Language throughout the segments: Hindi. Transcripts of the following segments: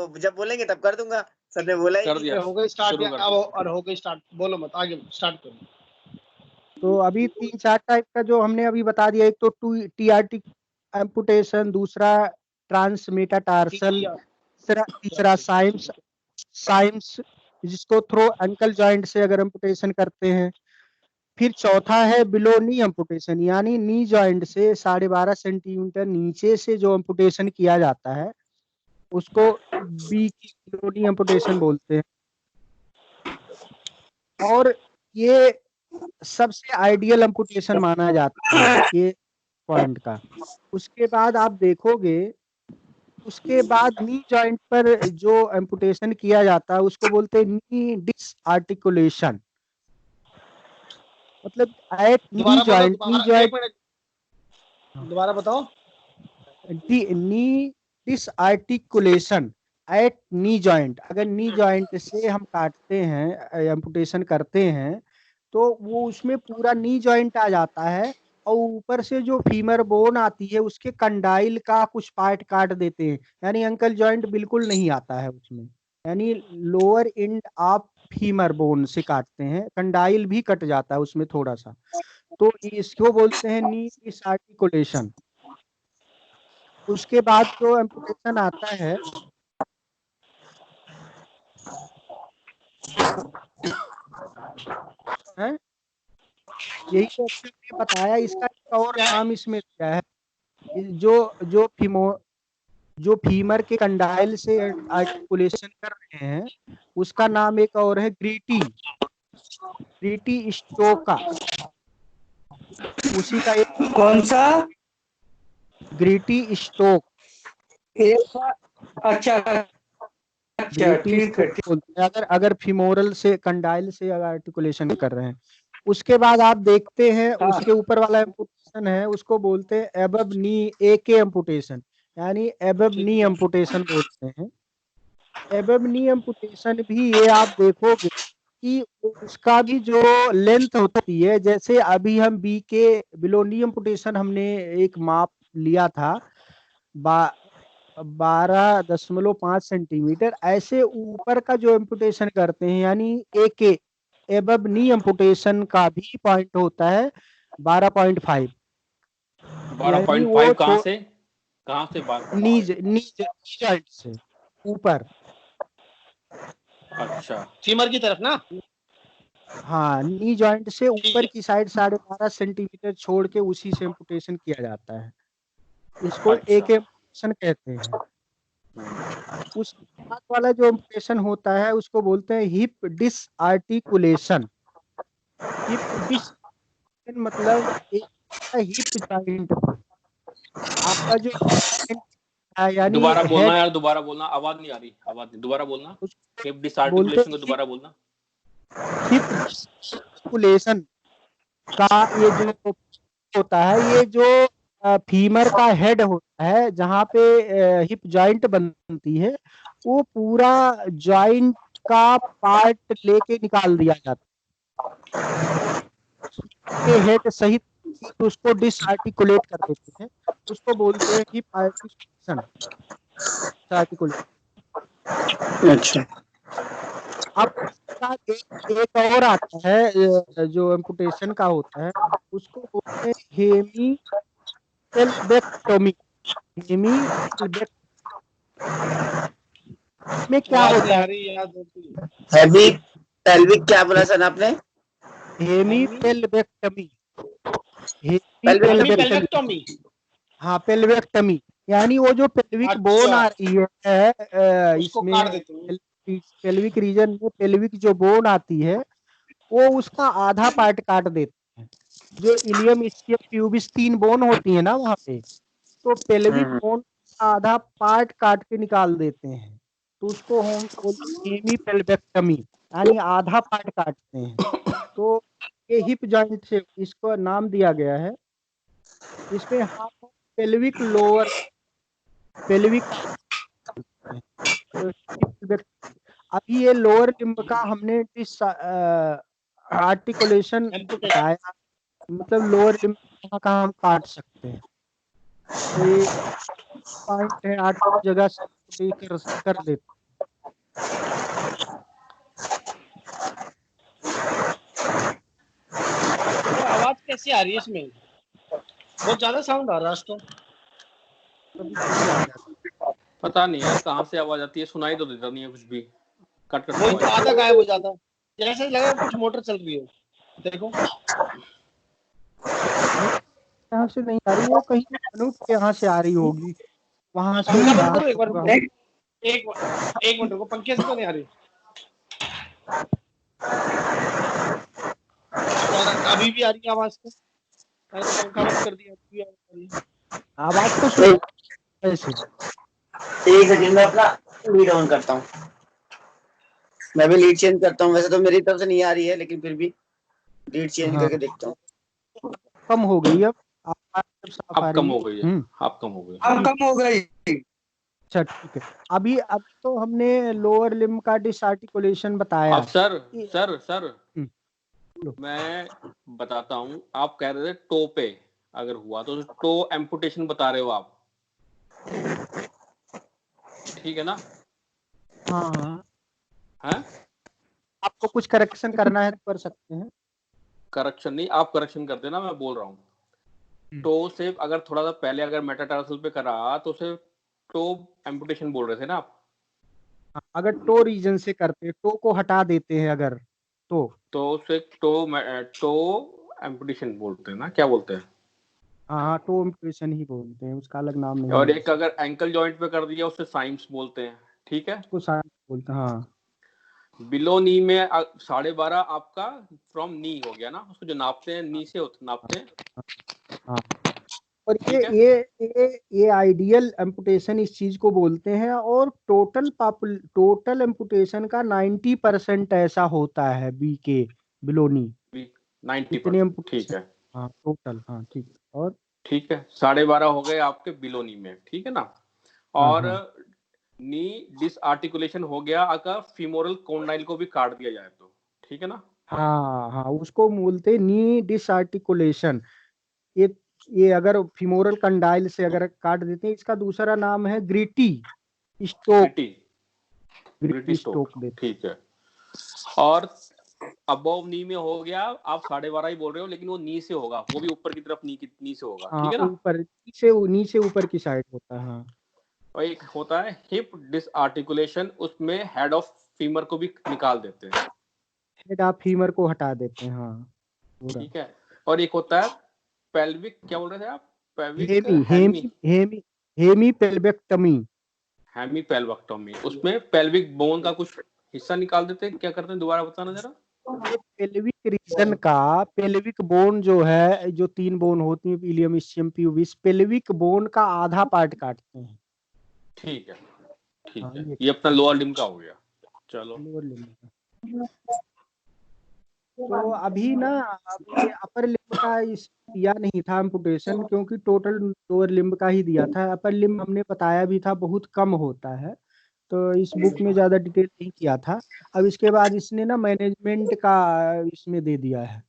तो जब बोलेंगे तब कर दूंगा। सर ने बोला ही कर नहीं। दिया, हो गई स्टार्ट शुरू या कर अब दिया। और हो गई स्टार्ट, बोलो मत, आगे स्टार्ट करो। तो अभी 3-4 टाइप का जो हमने अभी बता दिया, एक तो टीआरटी एम्पुटेशन, दूसरा ट्रांसमेटाटार्सल, तीसरा साइम्स जिसको थ्रो एंकल जॉइंट से अगर एम्पुटेशन करते हैं। फिर चौथा है बिलो नी एम्पुटेशन, यानी नी जॉइंट से 12.5 सेंटीमीटर नीचे से जो एम्पुटेशन किया जाता है उसको बी की बिलो नी एम्पुटेशन बोलते हैं। और ये सबसे आइडियल एम्पुटेशन माना जाता है ये पॉइंट का। उसके बाद आप देखोगे, उसके बाद नी जॉइंट पर जो एम्पुटेशन किया जाता है उसको बोलते हैं नी डिसआर्टिकुलेशन। मतलब एट नी जॉइंट, दोबारा बताओ। नी डिसआर्टिकुलेशन एट नी जॉइंट। अगर नी जॉइंट से हम काटते हैं, एम्पुटेशन करते हैं, तो वो उसमें पूरा नी जॉइंट आ जाता है और ऊपर से जो फीमर बोन आती है उसके कंडाइल का कुछ पार्ट काट देते हैं, यानी अंकल जॉइंट बिल्कुल नहीं आता है उसमें, यानी lower end of femur bone से काटते हैं, कंडाइल भी कट जाता है उसमें थोड़ा सा, तो इसको बोलते हैं नी डिसआर्टिकुलेशन। उसके बाद जो एम्पुटेशन आता है यही तो आपने बताया। इसका एक और नाम इसमें दिया है, जो फीमर के कंडाइल से आर्टिकुलेशन कर रहे हैं उसका नाम एक और है ग्रीटी स्टोका। उसी का एक कौन सा? ग्रीटी स्टोक। अच्छा अच्छा, ठीक है। अगर फीमोरल से कंडाइल से अगर आर्टिकुलेशन कर रहे हैं। उसके बाद आप देखते हैं उसके ऊपर वाला एम्पुटेशन है उसको बोलते हैं एबव नी एके एम्पुटेशन, यानी एबव नी एम्पुटेशन बोलते हैं। एबव नी एम्पुटेशन भी ये आप देखोगे कि उसका भी जो लेंथ होती है, जैसे अभी हम बी के बिलो नी एम्पुटेशन हमने एक माप लिया था 12.5 सेंटीमीटर, ऐसे ऊपर का जो एम्पुटेशन करते हैं यानी एके एबव नी एम्पुटेशन का भी पॉइंट होता है 12.5। 12.5 कहाँ से नी जॉइंट से ऊपर। अच्छा, फीमर की तरफ ना? हाँ, नी जॉइंट से ऊपर की साइड 12.5 सेंटीमीटर छोड़ के उसी से एम्पुटेशन किया जाता है, इसको एक एम्पुटेशन कहते हैं। उसके बाद वाला जो एम्पुटेशन होता है उसको बोलते हैं हिप डिसआर्टिकुलेशन। हिप डिस मतलब एक हिप जॉइंट आपका जो यानी दोबारा बोलना यार, दोबारा बोलना, आवाज नहीं आ रही, आवाज नहीं, दोबारा बोलना। हिप डिसआर्टिकुलेशन को दोबारा बोलना। हिप डिसआर्टिकुलेशन का ये जो होता है, ये जो फीमर का हेड होता है जहाँ पे हिप जॉइंट बनती है, वो पूरा जॉइंट का पार्ट लेके निकाल दिया जाता है हेड सहित, तो उसको डिसआर्टिकुलेट कर देते हैं, उसको बोलते हैं हिप आर्टिकुलेशन। अच्छा, अब एक और आता है जो एम्पुटेशन का होता है, उसको बोलते हैं हेमीपेल्वेक्टोमी। में क्या होता है? हैवी पेल्विक क्या बोला सर आपने? हेमीपेल्वेक्टमी। पेल्वेक्टोमी। हाँ, पेल्वेक्टमी, यानी वो जो पेल्विक बोन आ रही है इसमें पेल्विक रीजन में, पेल्विक जो बोन आती है वो उसका आधा पार्ट काट देते हैं। जो इलियम इस्कियम प्यूबिस 3 बोन होती है ना वहां पे, तो पेल्विक बोन का आधा पार्ट काट के निकाल देते हैं, तो उसको हम हेमीपेल्वेक्टमी यानी आधा पार्ट काटते हैं। तो ये हिप जॉइंट से इसको नाम दिया गया है। इसमें हाफ पेल्विक लोअर पेल्विक अभी ये लोअर लिम्ब का हमने आर्टिकुलेशन बताया, मतलब लोअर लिम्ब का हम काट सकते हैं। तो ये पॉइंट है 8 जगह कर देते। तो आवाज कैसी आ रही है इसमें? बहुत ज्यादा साउंड आ रहा है इसको। कभी कभी आ जाता है। पता नहीं यार कहाँ से आवाज आती है, सुनाई तो देता नहीं है कुछ भी, कट कट वही तो आवाज। आधा गायब हो जाता है, जैसे लगा कुछ मोटर चल रही हो। देखो यहाँ से नहीं आ रही, वो कहीं अनूप के यहाँ से आ रही होगी, वहां से पंखा बंद बाहर करो एक बार होगा। रुको। एक मिनट रुको, पंखे से तो नहीं आ रही। यार अभी भी आ रही है आवाज तो। मैंने तो पंखा बंद कर दिया, अभी भी आवाज आ रही है। आवाज तो सुन ऐसे। एक सेकंड में अपना लीड ऑन करता हूँ। मैं भी लीड चेंज करता हूँ, वैसे तो मेरी तरफ से नहीं आ रही है, लेकिन फिर भी लीड चेंज हाँ, करके देखता हूँ। कम हो गई अब, आवाज जब साफ आ अब रही कम है। हो गई है, अब कम हो गई। अब कम हो गई। अच्छा ठीक है। अब तो हमने लोअर लिम्ब का डिसआर्टिकुलेशन बताया। अब सर ये- सर सर लो। मैं बताता हूँ, आप कह रहे थे टो पे अगर हुआ तो टो एम्पुटेशन बता रहे हो आप, ठीक है ना? हाँ हाँ, हैं? आपको कुछ करेक्शन करना है तो कर सकते हैं। करेक्शन नहीं, आप करेक्शन कर देना, मैं बोल रहा हूँ टो से अगर थोड़ा सा पहले अगर मेटाटार्सल पे करा तो उसे टो एम्पुटेशन बोल रहे थे ना आप। हाँ, अगर टो रीजन से करते हैं, टो को हटा देते हैं अगर, तो उसे टो एम्पुटेशन बोलते हैं ना, क्या बोलते हैं? हाँ टो एम्पुटेशन ही बोलते हैं, उसका अलग नाम नहीं और है। एक अगर एंकल जॉइंट पे कर दिया उसे साइम्स बोलते हैं, ठीक है? उसको साइंस बोलते हैं। हाँ बिलो नी में 12.5 आपका फ्रॉम नी हो गया ना, उसको जो नापते हैं नी से नापते हैं, हाँ। और ठीक है? ये आइडियल एम्पुटेशन इस चीज को बोलते हैं, और टोटल एम्पुटेशन का 90% ऐसा होता है बी के बिलोनी। 90%, इतने ठीक एम्पुटेशन। है, हाँ टोटल, हाँ ठीक है। और ठीक है, 12.5 हो गए आपके बिलो नी में, ठीक है ना? हाँ और हाँ नी डिसआर्टिकुलेशन हो गया अगर फीमोरल कॉन्डाइल को भी काट दिया जाए तो, ठीक है ना? हाँ हाँ, उसको बोलते हैं नी डिसआर्टिकुलेशन। ये ये अगर फिमोरल कंडाइल से अगर काट देते हैं, इसका दूसरा नाम है ग्रीटी स्टोक। ग्रिटी ग्रीटी स्टोक, स्टोक देते ठीक है। और अबव नी में हो गया, आप 12.5 ही बोल रहे हो लेकिन वो नी से होगा, वो भी ऊपर की तरफ नी से होगा, हैं। हाँ ठीक है ना? ऊपर नीचे ऊपर की साइड होता है। हाँ और एक होता है हिप डिसआर्टिकुलेशन, उसमें हेड ऑफ फीमर को भी निकाल देते हैं, हेड ऑफ फीमर को हटा देते हैं। हाँ पूरा। ठीक है। और एक होता है पेल्विक, क्या बोल रहे थे आप? Pelvic hemi hemi hemi hemi hemi pelvectomy. Hemi pelvectomy, उसमें पेल्विक बोन का कुछ हिस्सा निकाल देते हैं, क्या करते हैं दोबारा बताना जरा। ये पेल्विक रीजन का पेल्विक बोन जो है, जो 3 बोन होती है, ilium ischium pubis, pelvic bone का आधा पार्ट काटते हैं। ठीक है, ठीक हाँ है, ये ये अपना लोअर लिम्ब का हो गया। चलो लोअर लिम्ब का। तो अभी ना, अभी अपर लिम्ब का इस दिया नहीं था एम्पुटेशन, क्योंकि टोटल लोअर लिम्ब का ही दिया था। अपर लिम्ब हमने बताया भी था बहुत कम होता है, तो इस बुक में ज्यादा डिटेल नहीं किया था। अब इसके बाद इसने ना मैनेजमेंट का इसमें दे दिया है,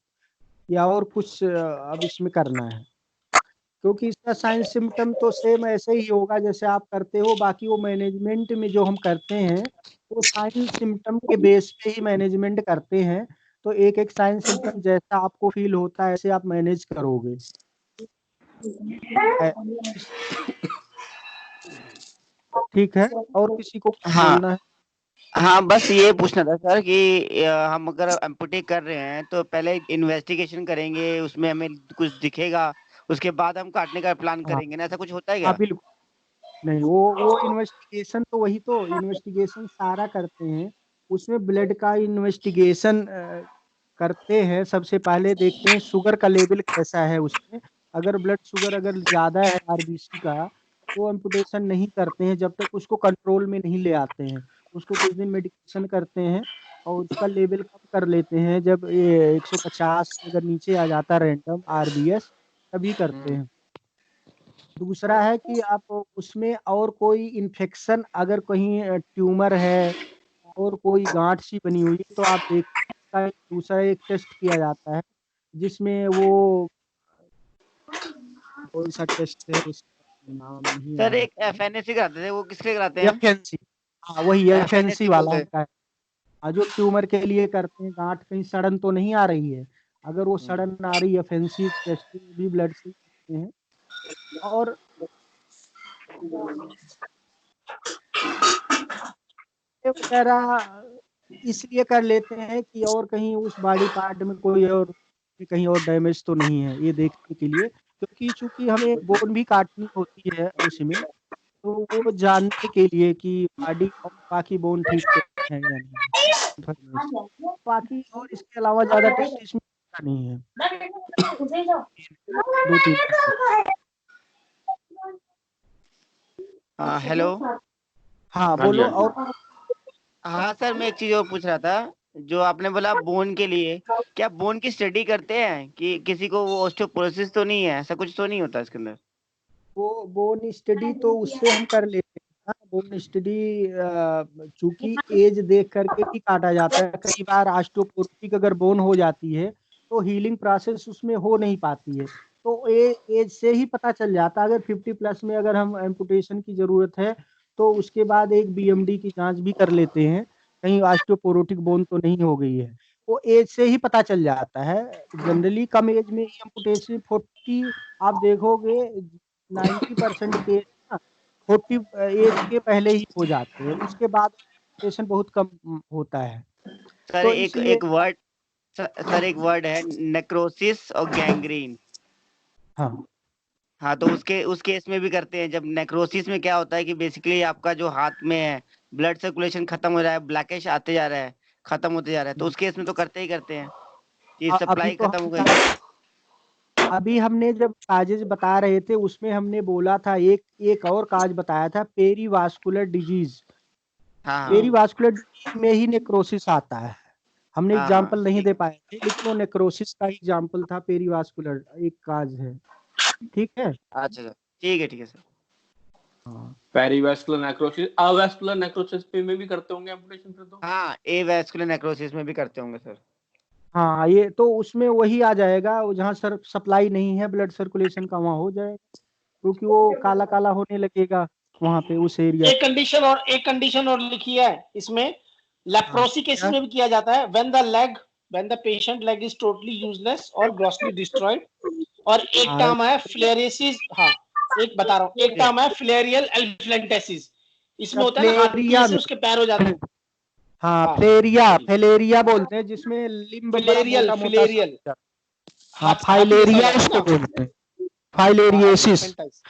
या और कुछ अब इसमें करना है, क्योंकि इसका साइंस सिम्टम तो सेम ऐसे ही होगा जैसे आप करते हो। बाकी वो मैनेजमेंट में जो हम करते हैं, वो साइंस सिम्टम के बेस पे ही मैनेजमेंट करते हैं। तो एक एक साइंस सिम्टम जैसा आपको फील होता है ऐसे आप मैनेज करोगे। ऐ- ठीक है, और किसी को कुछ हाँ बोलना है? हाँ, बस ये पूछना था सर कि हम अगर एम्पुटी कर रहे हैं तो पहले इन्वेस्टिगेशन करेंगे, उसमें हमें कुछ दिखेगा, उसके बाद हम काटने का प्लान हाँ करेंगे ना, ऐसा कुछ होता है हाँ क्या? बिल्कुल। नहीं, वो इन्वेस्टिगेशन तो वही तो इन्वेस्टिगेशन सारा करते हैं। उसमें ब्लड का इन्वेस्टिगेशन करते हैं। सबसे पहले देखते हैं शुगर का लेवल कैसा है उसमें। अगर ब्लड शुगर अगर ज्यादा है आरबीसी का, तो एम्पुटेशन नहीं करते हैं जब तक उसको कंट्रोल में नहीं ले आते हैं। उसको कुछ दिन मेडिकेशन करते हैं, और उसका लेवल कम कर लेते हैं। जब ये 150 से अगर नीचे आ जाता है रैंडम आरबीएस, तभी करते हैं। दूसरा है कि आप उसमें और कोई इन्फेक्शन, अगर कहीं ट्यूमर है और कोई गांठ सी बनी हुई है, तो आप देखते हैं दूसरा एक टेस्ट किया जाता है, जिसमें वो कौन सा टेस्ट है नाम नहीं सर आ एक रहा FNAC कराते थे, वो किसके कराते हैं? FNC। हाँ वही FNC FNAC वाला बोलते हैं। होता है। जो ट्यूमर के लिए करते हैं, गांठ कहीं सड़न तो नहीं आ रही है, अगर वो सड़न आ रही है FNC टेस्टिंग भी ब्लड से करते हैं। और ये वगैरह इसलिए कर लेते हैं कि और कहीं उस बॉडी पार्ट में कोई और कहीं और डैमेज तो नहीं है, ये देखने के लिए, क्योंकि चूंकि हमें बोन भी काटनी होती है उसमें, तो वो जानने के लिए कि बॉडी और बाकी बोन ठीक तो है या नहीं, information। बाकी और इसके अलावा ज्यादा टेस्ट इसमें होता नहीं है, 2-3 हाँ हेलो। हाँ हाँ जी, बोलो। हाँ जी। और हाँ सर, मैं एक चीज और पूछ रहा था, जो आपने बोला बोन के लिए, क्या बोन की स्टडी करते हैं कि किसी को वो ऑस्टियोपोरोसिस तो नहीं है, ऐसा कुछ तो नहीं होता इसके अंदर? वो बोन स्टडी तो उससे हम कर लेते हैं ना, बोन स्टडी चूंकि एज देख करके भी काटा जाता है, कई बार ऑस्टियोपोरोटिक अगर बोन हो जाती है तो हीलिंग प्रोसेस उसमें हो नहीं पाती है, तो एज से ही पता चल जाता है। अगर 50+ में अगर हम एम्पुटेशन की जरूरत है तो उसके बाद एक BMD की जांच भी कर लेते हैं, कहीं ऑस्टियोपोरोटिक बोन तो नहीं हो गई है, वो एज से ही पता चल जाता है। जनरली कम एज में ही एम्पुटेशन 40, आप देखोगे 90% केस ना 40 एज के पहले ही हो जाते हैं, उसके बाद पेशेंट बहुत कम होता है, सर तो एक इसलिए। एक वर्ड, सर एक वर्ड है नेक्रोसिस और गैंग्रीन। हाँ हाँ, तो उसके उस केस में भी करते हैं। जब नेक्रोसिस में क्या होता है कि बेसिकली आपका जो हाथ में है, ब्लड सर्कुलेशन खत्म हो रहा है, ब्लैकिश आते जा रहा है, खत्म होते जा रहा है, तो उस केस में तो करते ही करते हैं कि अभी सप्लाई तो खत्म हो हम गई। अभी हमने जब काजेज बता रहे थे उसमें हमने बोला था, एक एक और काज बताया था, पेरीवास्कुलर डिजीज। हाँ हाँ पेरीवास्कुलर डिजीज में ही नेक्रोसिस आता है, हमने हाँ हाँ, एग्जाम्पल नहीं ठीक। दे पाए थे, लेकिन वो नेक्रोसिस का एग्जाम्पल था, पेरीवास्कुलर एक काज है। ठीक है। अच्छा सर, ठीक है सर। हाँ पेरिवेस्कुलर नेक्रोसिस, अवेस्कुलर नेक्रोसिस पे में भी करते होंगे एम्पुटेशन फिर तो? हाँ, ए वैस्कुलर नेक्रोसिस में भी करते होंगे सर। हाँ, ये तो उसमें वही आ जाएगा, वो जहाँ सर सप्लाई नहीं है ब्लड सर्कुलेशन का वहाँ हो जाएगा, क्योंकि वो काला काला होने लगेगा वहाँ पे उस एरिया। एक कंडीशन और लिखी है इसमें, हाँ लेप्रोसी केसेस क्या? में भी किया जाता है, when the patient leg is totally useless और ग्रॉसली डिस्ट्रॉयड। और एक हाँ टर्म है फ्लेरेसिस, हाँ एक बता रहा हूँ, एक टर्म है फ्लेरियल एल्फ्लेंटेसिस। इसमें होता है ना हाथी फ्लेरिया जैसे में। उसके पैर हो जाते हैं। हाँ हाँ फ्लेरिया बोलते हैं, जिसमें लिम्ब बड़ा फिलेरियल मोटा मोटा सा फिलेरियल हो जाता है। हाँ हाथी जैसा हो फाइलेरिया जाता है उसको ना। बोलते हैं, हाँ फाइलेरियसिस। एलिफेंटाइस।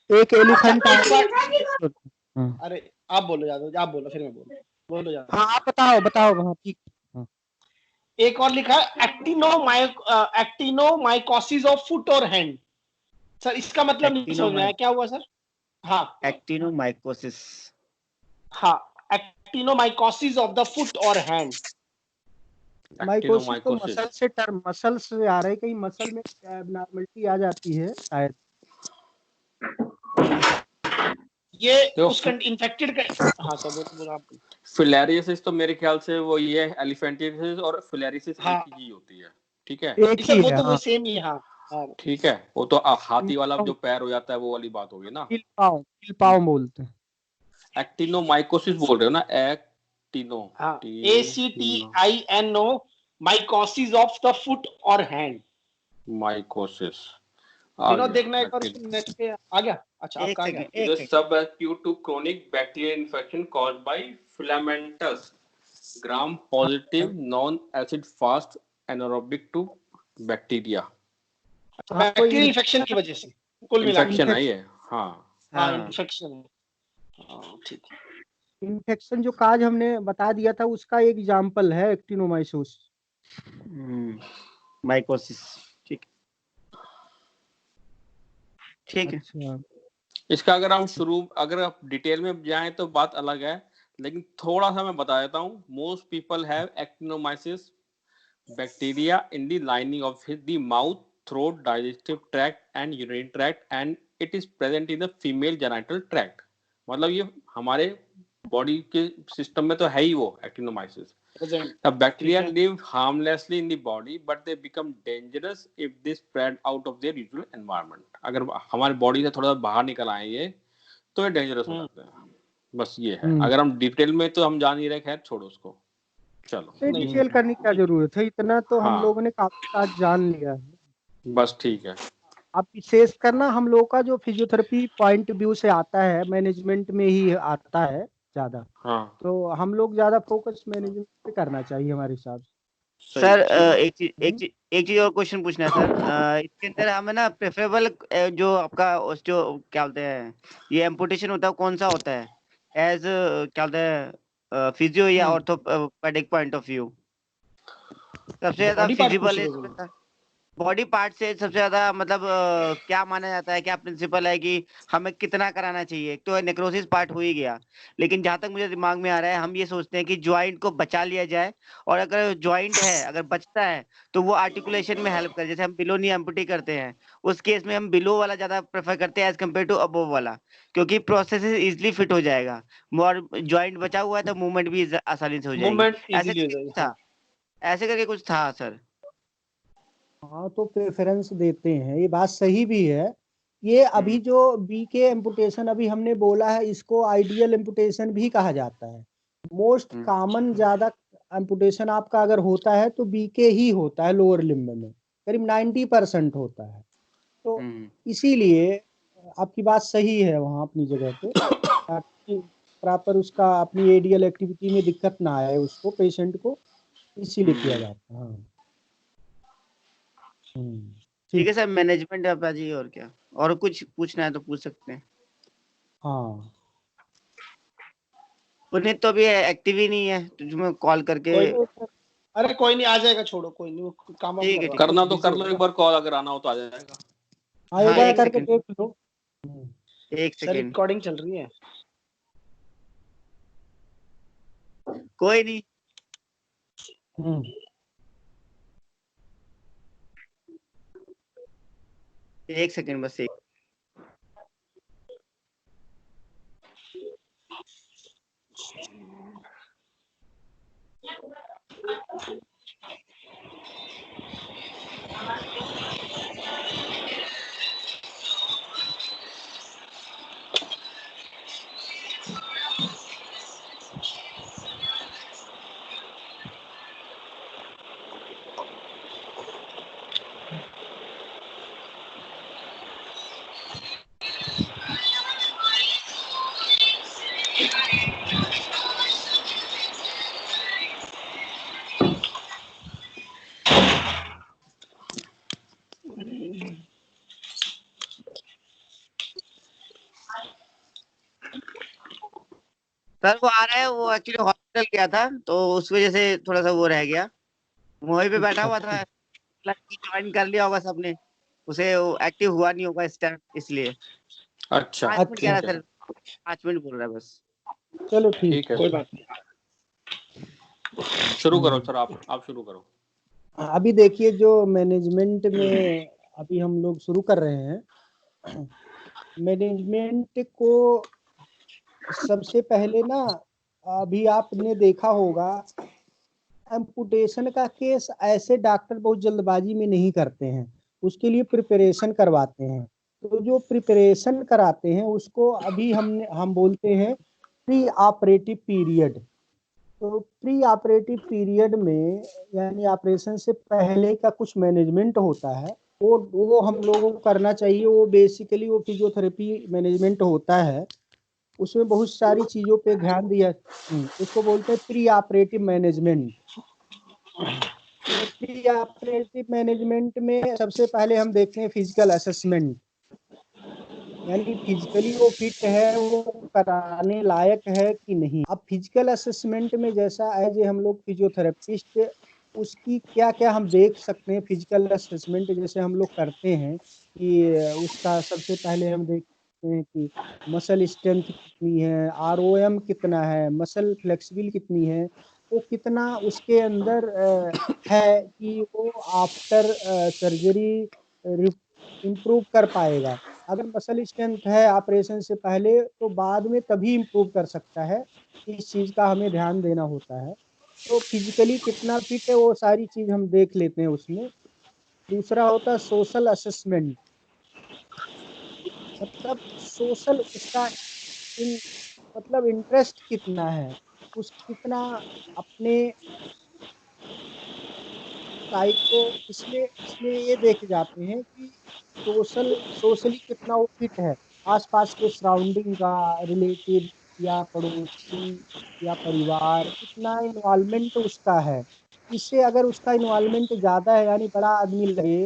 एक अच्छा एलिफेंट एक बार, हाँ अरे आप बोलो यादव, आप बोलो फिर मैं बोलो, बोलो यादव। हाँ, आप बताओ बताओ, हाँ ठीक। हाँ, एक और लिखा है एक्टिनोमाइकोसिस ऑफ फुट और हैंड। सर इसका मतलब नहीं समझ में आया, क्या हुआ सर? हाँ एक्टिनोमाइकोसिस। हाँ, एक्टिनोमाइकोसिस ऑफ द फुट और हैंड। माइकोसिस तो एक्टिनोमाइकोसिस। मसल से टर्म, मसल से आ रहा है, कहीं मसल में एबनॉर्मलिटी आ जाती है शायद। ये देखो उस इन्फेक्टेड का। हाँ सर बोलो बोलो आप। फिलेरियसिस तो मेरे ख्याल से वो ये है, एलिफेंटियसिस और फिलेरियसिस एक हाँ ही होती है। ठीक है, एक सर ही वो है तो वो हाँ। सेम ही है, हाँ हाँ। ठीक है, वो तो हाथी वाला जो पैर हो जाता है वो वाली बात होगी ना। किल पाओ बोलते हैं। एक्टिनोमाइकोसिस बोल रहे हो ना? एक्टिनो, हाँ T ACTINO mycosis of the foot और हैंड। माइकोसिस आ विनोद देखना एक बार गया। उसको नेट पे आ गया। अच्छा एक आपका आ गया। सेकंड, Is एक a second. subacute to chronic bacterial infection caused by filamentous gram positive non-acid fast anaerobic to bacteria. अच्छा हाँ कोई बैक्टीरियल इन्फेक्शन की वजह से कुल मिला के। इन्फेक्शन है ये। हाँ, हाँ हाँ इन्फेक्शन। हाँ ठीक है। इन्फेक्शन जो काज हमने बता दिया था उसका एक एग्जाम्पल है एक्टिनोमाइकोसिस। माइकोसिस। ठीक, ठीक है। अच्छा इसका अगर हम अगर आप डिटेल में जाएं तो बात अलग है, लेकिन थोड़ा सा मैं बता देता हूँ। Most people have actinomyces bacteria in the lining of the mouth, throat, digestive tract and urinary tract and it is present in the female genital tract. मतलब ये हमारे बॉडी के सिस्टम में तो है ही वो actinomyces. The bacteria live harmlessly in the body, but they become dangerous if they spread out of their usual environment. अगर हमारी बॉडी से थोड़ा बाहर निकल आए ये तो ये डेंजरस हो जाते हैं। बस ये है। अगर हम डिटेल में तो हम जान ही रहे, खैर छोड़ो उसको, चलो डिटेल करने की क्या जरूरत है, इतना तो हम लोगों ने काफी आज जान लिया है। बस ठीक है। अब विशेष करना हम लोग का जो फिजियोथेरेपी पॉइंट व्यू से आता है, मैनेजमेंट में ही आता है ज्यादा। तो हम लोग ज्यादा फोकस मैनेजमेंट पे करना चाहिए हमारे हिसाब से। सर एक चीज और क्वेश्चन पूछना है सर। इसके अंदर हमें ना प्रेफरेबल जो आपका जो क्या बोलते हैं ये एम्पुटेशन होता है कौन सा होता है, एज क्या बोलते हैं फिजियो या ऑर्थोपेडिक पॉइंट ऑफ व्यू? सबसे ज्यादा फिजिबल है बॉडी पार्ट से सबसे ज्यादा मतलब क्या माना जाता है, क्या प्रिंसिपल है कि हमें कितना कराना चाहिए? एक तो नेक्रोसिस पार्ट हो ही गया, लेकिन जहां तक मुझे दिमाग में आ रहा है हम ये सोचते हैं कि ज्वाइंट को बचा लिया जाए, और अगर ज्वाइंट है अगर बचता है तो वो आर्टिकुलेशन में हेल्प करे। जैसे हम बिलो नी एम्पुटी करते हैं उस केस में हम बिलो वाला ज्यादा प्रेफर करते हैं एज कम्पेयर टू अबोव वाला, क्योंकि प्रोसेस इजिली फिट हो जाएगा और ज्वाइंट बचा हुआ है तो मूवमेंट भी आसानी से हो जाएगी। ऐसे करके कुछ था सर। हाँ तो प्रेफरेंस देते हैं, ये बात सही भी है। ये अभी जो बी के एम्पुटेशन अभी हमने बोला है इसको आइडियल एम्पुटेशन भी कहा जाता है। मोस्ट कॉमन ज्यादा एम्पुटेशन आपका अगर होता है तो बी के ही होता है, लोअर लिम्ब में करीब 90% होता है। तो इसीलिए आपकी बात सही है वहाँ अपनी जगह पे, ताकि प्रॉपर उसका अपनी एडियल एक्टिविटी में दिक्कत ना आए उसको, पेशेंट को, इसीलिए किया जाता है। हाँ ठीक है सर, मैनेजमेंट आप जी, और क्या और कुछ पूछना है तो पूछ सकते हैं। हाँ पुनीत तो अभी एक्टिव ही नहीं है तो जो मैं कॉल करके अरे कोई नहीं, आ जाएगा, छोड़ो कोई नहीं, वो काम ठीक है, करना तो कर लो एक बार कॉल, अगर आना हो तो आ जाएगा। हाँ एक बार करके देख लो। एक सर सेकंड, रिकॉर्डिंग चल रही है। कोई नहीं। एक सेकंड बस एक। सर वो आ रहा है, वो एक्चुअली हॉस्पिटल गया था तो उस वजह से थोड़ा सा वो रह गया, वहीं पे बैठा हुआ था, ज्वाइन कर लिया होगा सबने, उसे एक्टिव हुआ नहीं होगा इस टाइम इसलिए। अच्छा 5 मिनट कह रहा सर, 5 मिनट बोल रहा है बस। चलो ठीक है, कोई बात नहीं, शुरू करो सर, आप शुरू करो। अभी देखिए जो मैनेजमेंट में अभी हम लोग शुरू कर रहे हैं, मैनेजमेंट को सबसे पहले ना, अभी आपने देखा होगा एम्पुटेशन का केस ऐसे डॉक्टर बहुत जल्दबाजी में नहीं करते हैं, उसके लिए प्रिपरेशन करवाते हैं। तो जो प्रिपरेशन कराते हैं उसको अभी हम बोलते हैं प्री ऑपरेटिव पीरियड। तो प्री ऑपरेटिव पीरियड में यानी ऑपरेशन से पहले का कुछ मैनेजमेंट होता है, वो हम लोगों को करना चाहिए। वो बेसिकली वो फिजियोथेरेपी मैनेजमेंट होता है, उसमें बहुत सारी चीजों पे ध्यान दिया, उसको बोलते हैं pre operative management. Pre operative management में सबसे पहले हम देखते हैं फिजिकल असेसमेंट, यानी फिजिकली वो फिट है, वो कराने लायक है कि नहीं। अब फिजिकल असेसमेंट में जैसा एज हम लोग फिजियोथेरेपिस्ट उसकी क्या क्या हम देख सकते हैं फिजिकल असेसमेंट जैसे हम लोग करते हैं, कि उसका सबसे पहले हम देखते हैं कि मसल स्ट्रेंथ कितनी है, ROM कितना है, मसल फ्लेक्सिबिल कितनी है, वो कितना उसके अंदर है कि वो आफ्टर सर्जरी इम्प्रूव कर पाएगा। अगर मसल स्ट्रेंथ है ऑपरेशन से पहले तो बाद में तभी इम्प्रूव कर सकता है, इस चीज़ का हमें ध्यान देना होता है। तो फिजिकली कितना फिट है वो सारी चीज़ हम देख लेते हैं उसमें। दूसरा होता है सोशल असेसमेंट, मतलब सोशल उसका इन मतलब इंटरेस्ट कितना है, उस कितना अपने साइको इसमें इसमें ये देखे जाते हैं कि सोशली कितना वो फिट है, आसपास के सराउंडिंग का, रिलेटिव या पड़ोसी या परिवार, कितना इन्वॉल्वमेंट उसका है। इससे अगर उसका इन्वॉल्वमेंट ज़्यादा है, यानी बड़ा आदमी लगे,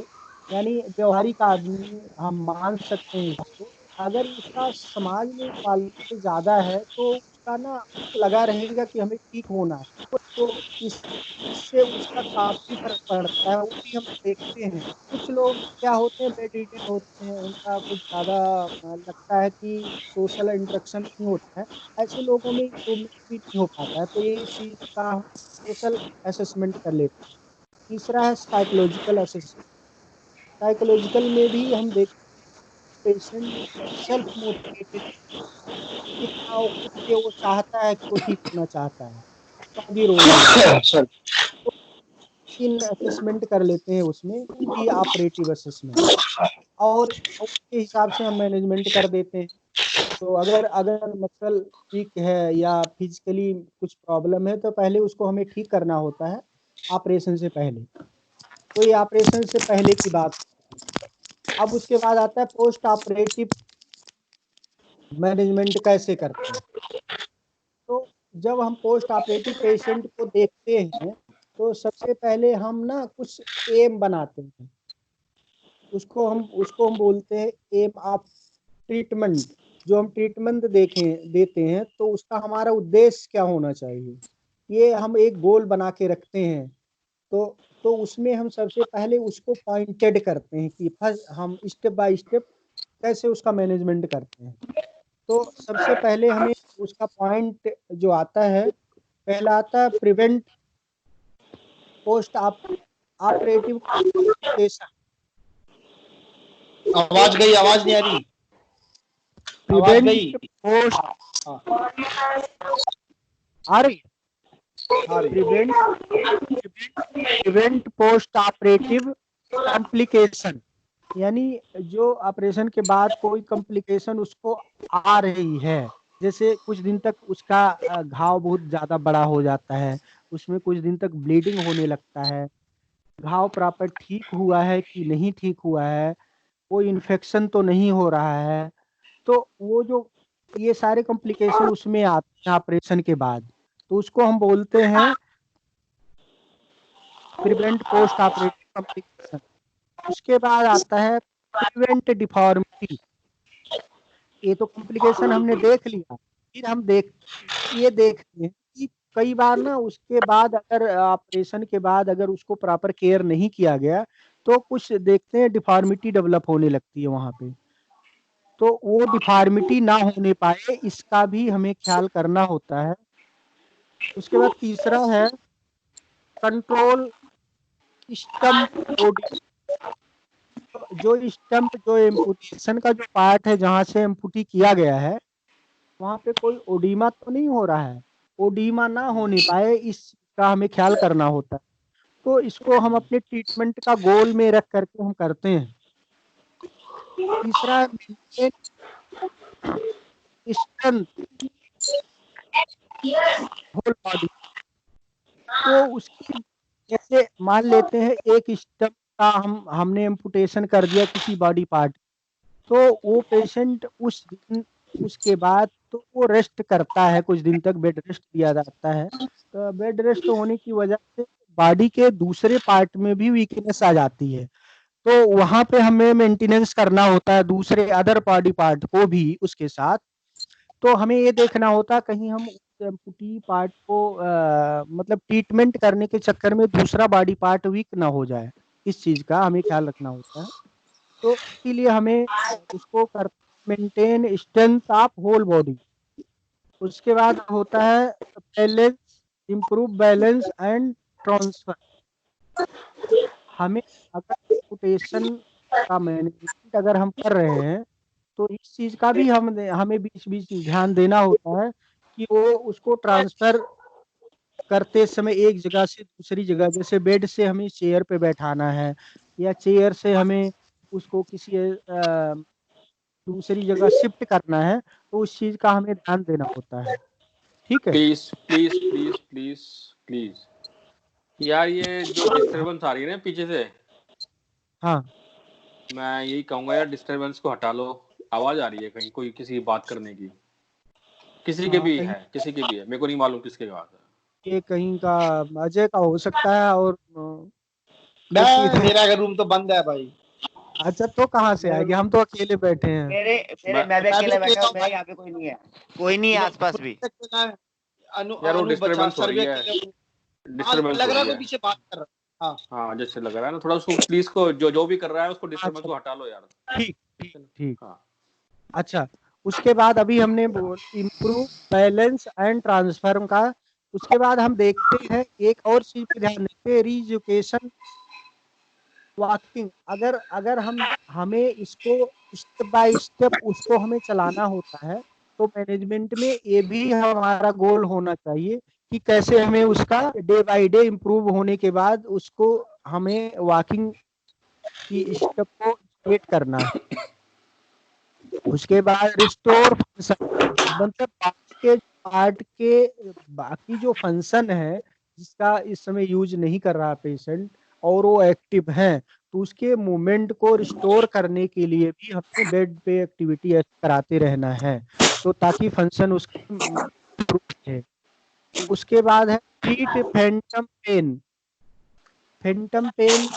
यानी व्यवहारिक आदमी हम मान सकते हैं इसको। अगर उसका समाज में इन्वॉल्वमेंट ज़्यादा है तो उसका ना लगा रहेगा कि हमें ठीक होना है। तो इससे उसका काफी फर्क पड़ता है, वो भी हम देखते हैं। कुछ लोग क्या होते हैं, बेड होते हैं, उनका कुछ ज्यादा लगता है कि सोशल इंटरेक्शन नहीं होता है, ऐसे लोगों में इम्प्रूवमेंट भी नहीं हो पाता है। तो ये इस चीज का हम सोशल असेसमेंट कर लेते हैं। तीसरा है साइकोलॉजिकल असेसमेंट। साइकोलॉजिकल में भी हम देखते हैं पेशेंट सेल्फ मोटिवेटेड, कितना वो खुद से वो चाहता है कि वो ठीक होना चाहता है, उसका भी रोल है यहाँ। सर इन असेसमेंट कर लेते हैं उसमें, प्री ऑपरेटिव असेसमेंट, और उसके हिसाब से हम मैनेजमेंट कर देते हैं। तो अगर अगर मसल ठीक है या फिजिकली कुछ प्रॉब्लम है तो पहले उसको हमें ठीक करना होता है ऑपरेशन से पहले। तो ये ऑपरेशन से पहले की बात। अब उसके बाद आता है पोस्ट ऑपरेटिव मैनेजमेंट कैसे करते हैं। तो जब हम पोस्ट ऑपरेटिव पेशेंट को देखते हैं तो सबसे पहले हम ना कुछ एम बनाते हैं, उसको हम बोलते हैं एम ऑफ ट्रीटमेंट। जो हम ट्रीटमेंट देते हैं तो उसका हमारा उद्देश्य क्या होना चाहिए, ये हम एक गोल बना के रखते हैं। तो तो उसमें हम सबसे पहले उसको पॉइंटेड करते हैं कि फर्स्ट हम स्टेप बाय स्टेप कैसे उसका मैनेजमेंट करते हैं। तो सबसे पहले हमें उसका पॉइंट जो आता है, पहला आता है प्रिवेंट पोस्ट ऑपरेटिव कॉम्प्लिकेशन। आवाज गई, आवाज नहीं आ रही, आवाज गई। प्रिवेंट पोस्ट आ रही आ रही। Prevent prevent post operative complication, यानी जो ऑपरेशन के बाद कोई कॉम्प्लिकेशन उसको आ रही है, जैसे कुछ दिन तक उसका घाव बहुत ज्यादा बड़ा हो जाता है, उसमें कुछ दिन तक ब्लीडिंग होने लगता है, घाव प्रॉपर ठीक हुआ है कि नहीं ठीक हुआ है, कोई इन्फेक्शन तो नहीं हो रहा है। तो वो जो ये सारे कॉम्प्लिकेशन उसमें आते हैं ऑपरेशन के बाद, तो उसको हम बोलते हैं प्रिवेंट पोस्ट ऑपरेटिव कॉम्प्लिकेशन। उसके बाद आता है प्रिवेंट डिफॉर्मिटी। ये तो कॉम्प्लिकेशन हमने देख लिया, फिर हम ये देखते हैं कि कई बार ना उसके बाद अगर ऑपरेशन के बाद अगर उसको प्रॉपर केयर नहीं किया गया तो कुछ देखते हैं डिफॉर्मिटी डेवलप होने लगती है वहां पे। तो वो डिफॉर्मिटी ना होने पाए इसका भी हमें ख्याल करना होता है। उसके बाद तीसरा है कंट्रोल स्टम्प बॉडी। जो स्टम्प जो एम्पुटेशन का जो पार्ट है जहां से एम्पुटी किया गया है वहां पे कोई ओडीमा तो नहीं हो रहा है, ओडीमा ना होने पाए इसका हमें ख्याल करना होता है। तो इसको हम अपने ट्रीटमेंट का गोल में रख करके हम करते हैं। तीसरा मेंटेन स्ट्रेंथ होल बॉडी। तो उसकी जैसे मान लेते हैं एक स्टम्प का हमने एम्पुटेशन कर दिया किसी बॉडी पार्ट, तो वो पेशेंट उस दिन उसके बाद तो वो रेस्ट करता है, कुछ दिन तक बेड रेस्ट दिया जाता है। तो बेड रेस्ट होने की वजह से बॉडी के दूसरे पार्ट में भी वीकनेस आ जाती है, तो वहां पे हमें मेंटेनेंस करना होता है दूसरे अदर बॉडी पार्ट को भी उसके साथ। तो हमें ये देखना होता है कहीं हम एम्पुटी पार्ट को मतलब ट्रीटमेंट करने के चक्कर में दूसरा बॉडी पार्ट वीक ना हो जाए, इस चीज का हमें ख्याल रखना होता है। तो इसके लिए हमें उसको कर maintain strength of whole body. उसके बाद होता है balance, improve balance and transfer. हमें अगर एम्पुटेशन का मैनेजमेंट अगर हम कर रहे हैं तो इस चीज का भी हमें बीच बीच ध्यान देना होता है कि वो उसको ट्रांसफर करते समय एक जगह से दूसरी जगह, जैसे बेड से हमें चेयर पे बैठाना है या चेयर से हमें उसको किसी दूसरी जगह शिफ्ट करना है, तो उस चीज का हमें ध्यान देना होता है। ठीक है। Please please please please please यार, ये जो डिस्टरबेंस आ रही है ना पीछे से, हाँ मैं यही कहूंगा यार, डिस्टरबेंस को हटा लो। आवाज आ रही है कहीं कोई किसी की बात करने की, किसी के भी कहीं है, किसी के भी है, मेरे को नहीं मालूम किसके बात है। ये कहीं का अजय का हो सकता है, और मेरा रूम तो बंद है भाई। अच्छा, तो कहाँ से आएंगे? हम तो अकेले बैठे हैं। मैं भी अकेला बैठा हूँ, मेरे यहाँ पे कोई नहीं है, कोई नहीं है आसपास भी। यार वो डिस्टरबेंस हो रही है, डिस्टरबेंस लग हो रहा रही है है पीछे बात कर रहा। हाँ हाँ, जैसे लग रहा है ना थोड़ा, उसको प्लीज को जो भी कर रहा है उसको डिस्टरबेंस को हटा लो यार। ठीक ठीक ठीक। हाँ अच्छा, उसके बाद अभी हमने इम्प्रूव बैलेंस एंड ट्रांसफर का, उसके बाद हम देखते हैं एक और चीज पे ध्यान देते हैं, रीएजुकेशन वॉकिंग। अगर अगर हमें इसको स्टेप बाय स्टेप उसको हमें चलाना होता है, तो मैनेजमेंट में ये भी हमारा गोल होना चाहिए कि कैसे हमें उसका डे बाय डे इम्प्रूव होने के बाद उसको हमें वॉकिंग की स्टेप को क्रिएट करना है। उसके बाद रिस्टोर फंक्शन, मतलब बाकी जो फंक्शन है जिसका इस समय यूज नहीं कर रहा पेशेंट और वो एक्टिव है, तो उसके मूवमेंट को रिस्टोर करने के लिए भी हमें बेड पे एक्टिविटी कराते रहना है, तो ताकि फंक्शन उसका improve है। उसके बाद है treat phantom pain. Phantom pain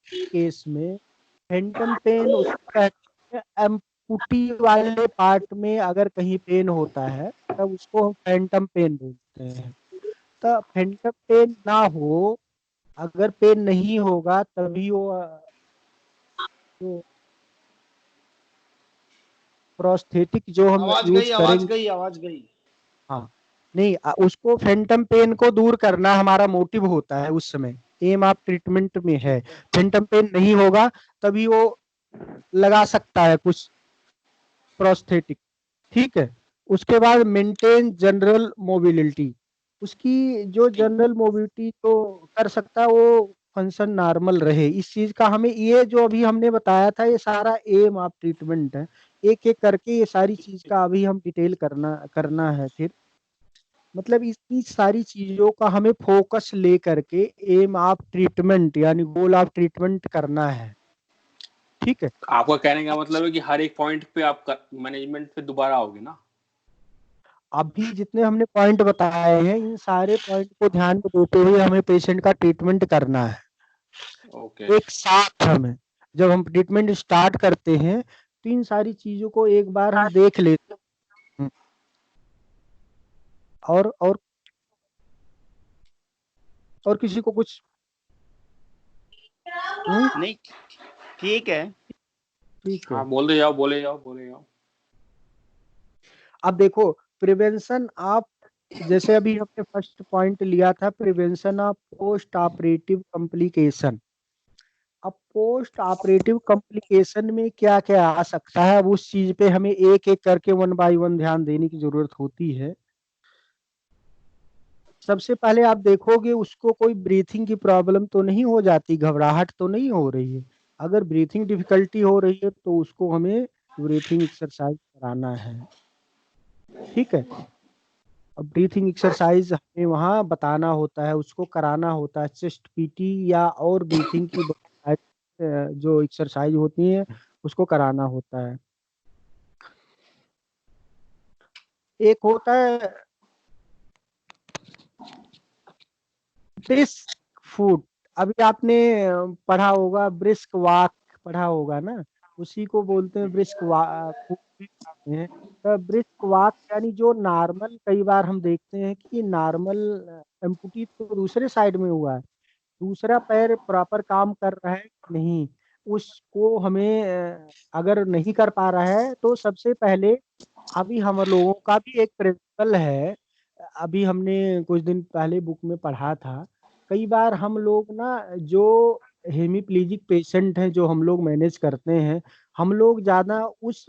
case में, फैंटम पेन उसको कहते हैं एम्पुटी वाले पार्ट में अगर कहीं पेन होता है तब उसको हम फैंटम पेन बोलते हैं। तो फैंटम पेन ना हो, अगर पेन नहीं होगा तभी वो प्रोस्थेटिक जो हम आवाज यूज गई आवाज करेंगे। गई आवाज गई। हाँ, नहीं उसको फैंटम पेन को दूर करना हमारा मोटिव होता है, उस समय एम ऑफ ट्रीटमेंट में है। फैंटम पेन नहीं होगा तभी वो लगा सकता है कुछ प्रोस्थेटिक। ठीक है। उसके बाद मेंटेन जनरल मोबिलिटी, उसकी जो जनरल मोबिलिटी तो कर सकता है, वो फंक्शन नॉर्मल रहे, इस चीज का हमें, ये जो अभी हमने बताया था ये सारा एम ऑफ ट्रीटमेंट है। एक एक करके ये सारी चीज का अभी हम डिटेल करना करना है फिर, मतलब इतनी सारी चीजों का हमें फोकस ले करके एम ऑफ ट्रीटमेंट यानी गोल ऑफ ट्रीटमेंट करना है। ठीक है। आपका कहने का मतलब है कि हर एक पॉइंट पे आप मैनेजमेंट पे दोबारा आओगे ना। अभी जितने हमने पॉइंट बताए हैं, इन सारे पॉइंट को ध्यान में देते हुए हमें पेशेंट का ट्रीटमेंट करना है। ओके एक साथ हमें, जब हम ट्रीटमेंट स्टार्ट करते हैं तो इन सारी चीजों को एक बार हम देख लेते हैं। और और किसी को कुछ नहीं, ठीक है। ठीक है। हाँ, बोले जाओ बोले जाओ बोले जाओ। अब देखो, प्रिवेंशन ऑफ, जैसे अभी हमने फर्स्ट पॉइंट लिया था prevention of post operative complication. अब पोस्ट ऑपरेटिव कॉम्प्लिकेशन में क्या क्या आ सकता है, अब उस चीज पे हमें एक एक करके वन बाय वन ध्यान देने की जरूरत होती है। सबसे पहले आप देखोगे उसको कोई ब्रीथिंग की प्रॉब्लम तो नहीं हो जाती, घबराहट तो नहीं हो रही है। अगर ब्रीथिंग डिफिकल्टी हो रही है तो उसको हमें ब्रीथिंग एक्सरसाइज कराना है। ठीक है। अब ब्रीथिंग एक्सरसाइज हमें वहाँ बताना होता है, उसको कराना होता है, चेस्ट पीटी या और ब्रीथिंग की जो एक्सरसाइज होती है उसको कराना होता है। एक होता है ब्रिस्क फूड, अभी आपने पढ़ा होगा, ब्रिस्क वॉक पढ़ा होगा ना, उसी को बोलते हैं ब्रिस्क वॉक हैं। तो ब्रिस्क वॉक यानी जो नॉर्मल, कई बार हम देखते हैं कि नॉर्मल एम्पुटी तो दूसरे साइड में हुआ है, दूसरा पैर प्रॉपर काम कर रहा है कि नहीं, उसको हमें अगर नहीं कर पा रहा है तो सबसे पहले, अभी हम लोगों का भी एक प्रिंसिपल है, अभी हमने कुछ दिन पहले बुक में पढ़ा था। कई बार हम लोग ना जो हेमीप्लीजिक पेशेंट हैं जो हम लोग मैनेज करते हैं, हम लोग ज़्यादा उस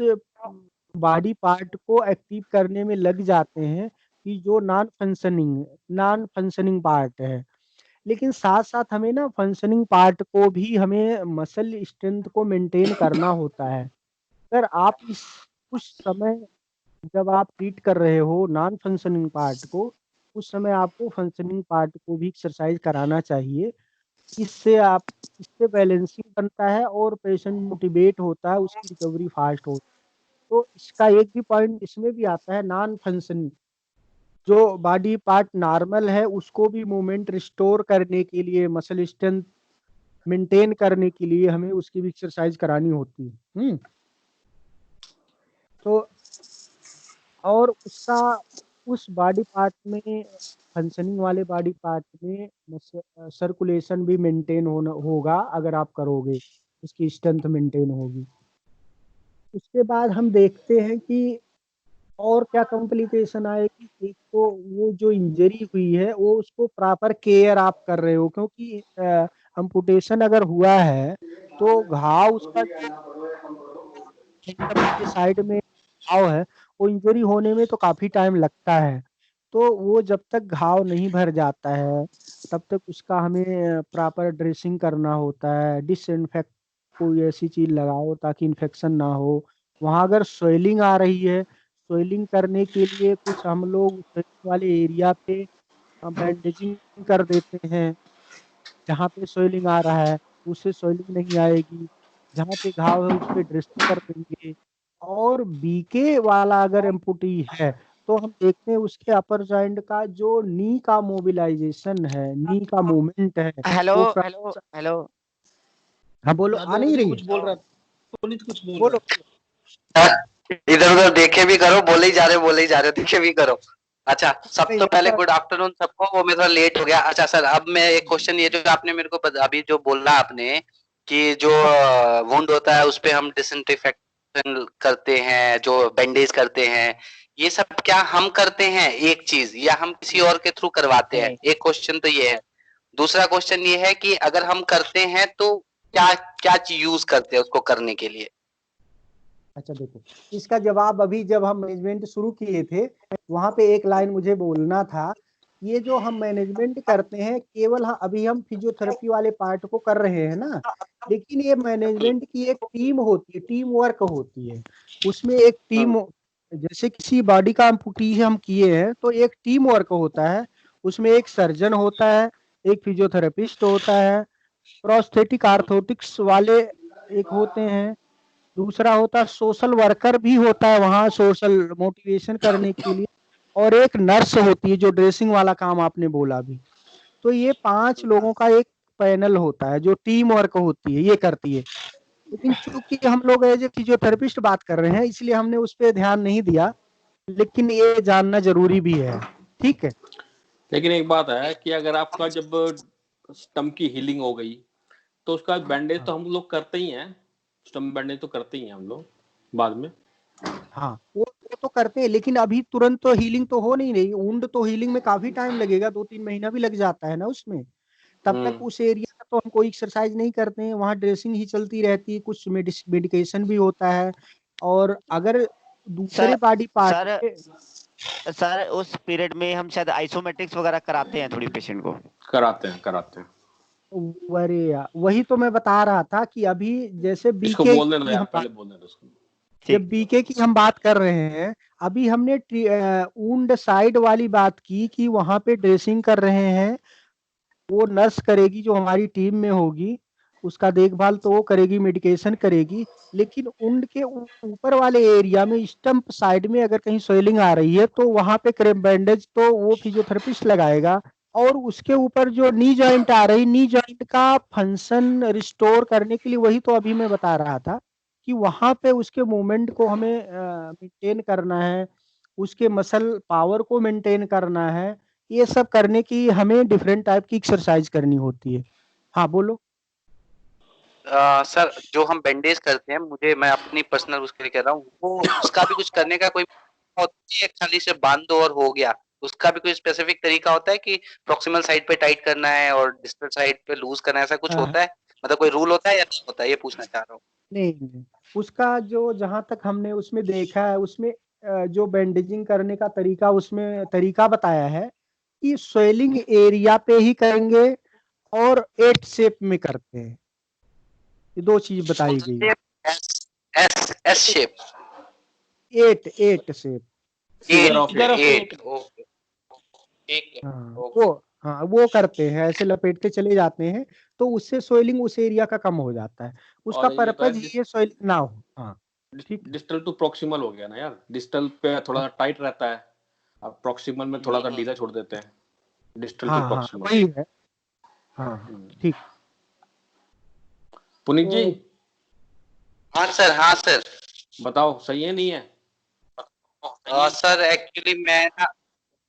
बॉडी पार्ट को एक्टिव करने में लग जाते हैं कि जो नॉन फंक्शनिंग पार्ट है। लेकिन साथ साथ हमें ना फंक्शनिंग पार्ट को भी हमें मसल स्ट्रेंथ को मेंटेन करना होता है। अगर आप इस उस समय जब आप ट्रीट कर रहे हो नॉन फंक्शनिंग पार्ट को, उस समय आपको फंक्शनिंग पार्ट को भी एक्सरसाइज कराना चाहिए। इससे बैलेंसिंग बनता है और पेशेंट मोटिवेट होता है, उसकी रिकवरी फास्ट होती है। तो इसका एक भी पॉइंट इसमें भी आता है, नॉन फंक्शनिंग जो बॉडी पार्ट नॉर्मल है उसको भी मूवमेंट रिस्टोर करने के लिए, मसल स्ट्रेंथ मेंटेन करने के लिए हमें उसकी भी एक्सरसाइज करानी होती है। तो और उसका उस बॉडी पार्ट में, फंक्शनिंग वाले बॉडी पार्ट में सर्कुलेशन भी मेंटेन होगा अगर आप करोगे, उसकी स्ट्रेंथ मेंटेन होगी। उसके बाद हम देखते हैं कि और क्या कॉम्प्लिकेशन आएगी। एक तो वो जो इंजरी हुई है वो उसको प्रॉपर केयर आप कर रहे हो, क्योंकि अम्पुटेशन अगर हुआ है तो घाव उसका के साइड में घाव है, वो इंजरी होने में तो काफी टाइम लगता है। तो वो जब तक घाव नहीं भर जाता है तब तक उसका हमें प्रॉपर ड्रेसिंग करना होता है। डिसइंफेक्ट कोई ऐसी चीज लगाओ ताकि इन्फेक्शन ना हो। वहां अगर स्वेलिंग आ रही है, स्वेलिंग करने के लिए कुछ हम लोग swelling वाले एरिया पे बैंडेजिंग कर देते हैं। जहाँ पे सोइलिंग आ रहा है उससे सोइलिंग नहीं आएगी, जहाँ पे घाव है उस पे ड्रेसिंग कर देंगे। और बीके वाला अगर एम्पुटी है तो हम देखते हैं उसके अपर जॉइंट का जो नी का मोबिलाइजेशन है, नी का मूवमेंट है हेलो वो हेलो हेलो। हाँ बोलो, आ नहीं जी रही? कुछ बोल रहा था, पुनीत कुछ बोल रहा बोलो। था। इधर उधर देखे भी करो, बोले ही जा रहे हो, देखे भी करो। अच्छा, सब नहीं तो पहले ऐसा गुड आफ्टरनून सबको, वो मैं थोड़ा लेट हो गया। अच्छा सर, अब मैं एक क्वेश्चन, ये जो आपने मेरे को अभी जो बोला आपने कि जो वुंड होता है उस पे हम डिसइंफेक्शन करते हैं, जो बैंडेज करते हैं, ये सब क्या हम करते हैं एक चीज, या हम किसी और के थ्रू करवाते हैं? नहीं, एक क्वेश्चन तो ये है। दूसरा क्वेश्चन ये है कि अगर हम करते हैं तो क्या क्या चीज यूज करते हैं उसको करने के लिए? अच्छा देखो, इसका जवाब अभी जब हम मैनेजमेंट शुरू किए थे वहां पे एक लाइन मुझे बोलना था। ये जो हम मैनेजमेंट करते हैं केवल अभी हम फिजियोथेरेपी वाले पार्ट को कर रहे हैं ना, लेकिन ये मैनेजमेंट की एक टीम होती है, टीम वर्क होती है। उसमें एक टीम, जैसे किसी बॉडी का एम्पुटी हम किए हैं तो एक टीम वर्क होता है। उसमें एक सर्जन होता है, एक फिजियोथेरेपिस्ट होता है, प्रोस्थेटिक आर्थोटिक्स वाले एक होते हैं, दूसरा होता है सोशल वर्कर भी होता है वहाँ सोशल मोटिवेशन करने के लिए, और एक नर्स होती है जो ड्रेसिंग वाला काम आपने बोला भी। तो ये 5 लोगों का एक पैनल होता है जो टीम वर्क होती है, ये करती है। लेकिन चूंकि हम लोग एज ए फिजियोथेरेपिस्ट बात कर रहे हैं इसलिए हमने उस पर ध्यान नहीं दिया, लेकिन ये जानना जरूरी भी है। ठीक है। लेकिन एक बात है कि अगर आपका जब स्टम्प की हीलिंग हो गई तो उसका बैंडेज तो हम लोग करते ही हैं, स्टम्प बैंडेज तो करते ही हैं हम लोग बाद में। हाँ वो तो करते हैं, लेकिन अभी तुरंत तो हीलिंग तो हो नहीं रही। वुंड तो हीलिंग में काफी टाइम लगेगा, 2-3 महीना भी लग जाता है ना उसमें। तब तक उस एरिया का तो हम कोई एक्सरसाइज नहीं करते हैं, वहाँ ड्रेसिंग ही चलती रहती है, कुछ मेडिकेशन भी होता है। और अगर दूसरे सर बॉडी पार्ट सर पे, सर उस पीरियड में हम शायद आइसोमेट्रिक्स वगैरह कराते हैं थोड़ी पेशेंट को। कराते हैं। अरे यार वही तो मैं बता रहा था कि अभी जैसे इसको बीके बोलने दो की यार, हम पहले बोलने दो उसको। जब ठीक। बीके की हम बात कर रहे हैं, अभी हमने वुंड साइड वाली बात की कि वहां पे ड्रेसिंग कर रहे हैं, वो नर्स करेगी जो हमारी टीम में होगी, उसका देखभाल तो वो करेगी, मेडिकेशन करेगी। लेकिन उंड के ऊपर वाले एरिया में स्टंप साइड में अगर कहीं स्वेलिंग आ रही है तो वहां पे क्रेप बैंडेज तो वो फिजियोथेरेपिस्ट लगाएगा। और उसके ऊपर जो नी जॉइंट आ रही, नी जॉइंट का फंक्शन रिस्टोर करने के लिए, वही तो अभी मैं बता रहा था कि वहां पे उसके मूवमेंट को हमें मेंटेन करना है, उसके मसल पावर को मेंटेन करना है। ये सब करने की हमें डिफरेंट टाइप की एक्सरसाइज करनी होती है। हाँ बोलो। सर, जो हम बैंडेज करते हैं, मैं अपनी पर्सनल उसके लिए कह रहा हूँ, वो उसका भी कुछ करने का कोई होती है, खाली से बांध दो और हो गया? उसका भी कोई स्पेसिफिक तरीका होता है कि प्रॉक्सिमल साइड पे टाइट करना है और डिस्टल साइड पे लूज करना है, ऐसा कुछ होता है? मतलब कोई रूल होता है या नहीं होता है, ये पूछना चाह रहा हूँ। नहीं, उसका जो जहां तक हमने उसमें देखा है, उसमें जो बैंडेजिंग करने का तरीका, उसमें तरीका बताया है कि स्वेलिंग एरिया पे ही करेंगे और 8 शेप में करते हैं। ये 2 चीज बताई गई है। S S shape, 8 shape. Figure of Figure of 8, eight. Okay ठीक है। हाँ ओके वो, हाँ वो करते हैं, ऐसे लपेटते चले जाते हैं, तो उससे सोइलिंग उस एरिया का कम हो जाता है। उसका और ये तो पर्पज है ये सोइलिंग ना हो। हाँ ठीक है। डिस्टल टू प्रोक्सिमल हो गया ना यार, डिस्टल पे थोड़ा सा टाइट रहता है, अब प्रोक्सिमल में थोड़ा सा ढीला छोड़ देते हैं, डिस्टल टू हाँ हाँ प्रोक्सिमल। वही है। हाँ हाँ ठीक। पुनीत जी तो हाँ सर, हाँ सर। बताओ सही है नहीं है? सर एक्चुअली मैं ना,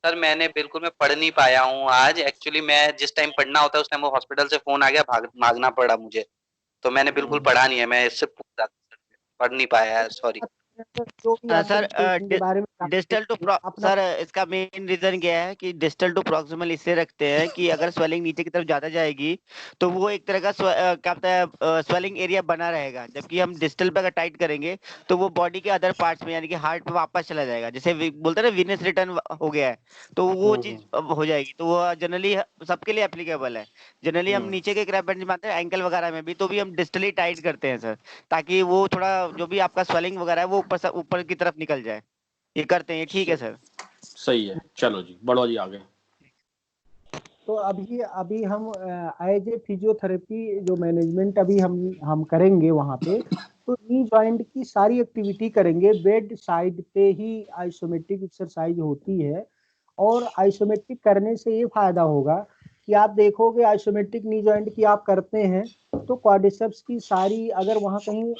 सर मैंने बिल्कुल मैं पढ़ नहीं पाया हूँ आज। एक्चुअली मैं जिस टाइम पढ़ना होता है उस टाइम वो हॉस्पिटल से फोन आ गया, भागना पड़ा मुझे, तो मैंने बिल्कुल पढ़ा नहीं है। मैं इससे पूछ रहा था सर, पढ़ नहीं पाया है, सॉरी। जो भी आप सर मेडिटेशन के बारे में जानते डिस्टल टू हैं, अपना सर इसका मेन रीजन क्या है कि डिस्टल टू प्रॉक्सिमल इससे रखते हैं कि अगर स्वेलिंग नीचे की तरफ ज्यादा जाएगी तो वो एक तरह का क्या होता है स्वेलिंग एरिया बना रहेगा, जबकि हम डिस्टल पे अगर टाइट करेंगे तो वो बॉडी के अदर पार्ट्स में यानी कि हार्ट पे वापस चला जाएगा, जैसे बोलते हैं ना वीनस रिटर्न हो गया है, तो वो चीज अब हो जाएगी। तो वो जनरली सबके लिए एप्लीकेबल है। जनरली हम नीचे के क्रैप बैंड मारते हैं एंकल वगैरह में भी, तो भी हम डिस्टली टाइट करते हैं सर, ताकि वो थोड़ा जो भी आपका स्वेलिंग वगैरह है वो ऊपर की तरफ निकल जाए। ये करते हैं, ये ठीक है सर। सही है, चलो जी बढ़ो जी आगे। तो अभी अभी हम एज ए फिजियोथेरेपी जो मैनेजमेंट अभी हम करेंगे वहाँ पे, तो नी जॉइंट की सारी एक्टिविटी करेंगे। बेड साइड पे ही आइसोमेट्रिक एक्सरसाइज होती है, और आइसोमेट्रिक करने से ये फायदा होगा कि आप देखोगे आइसोमेट्रिक नी जॉइंट की आप करते हैं तो क्वाड्रिसेप्स की सारी, अगर वहाँ कहीं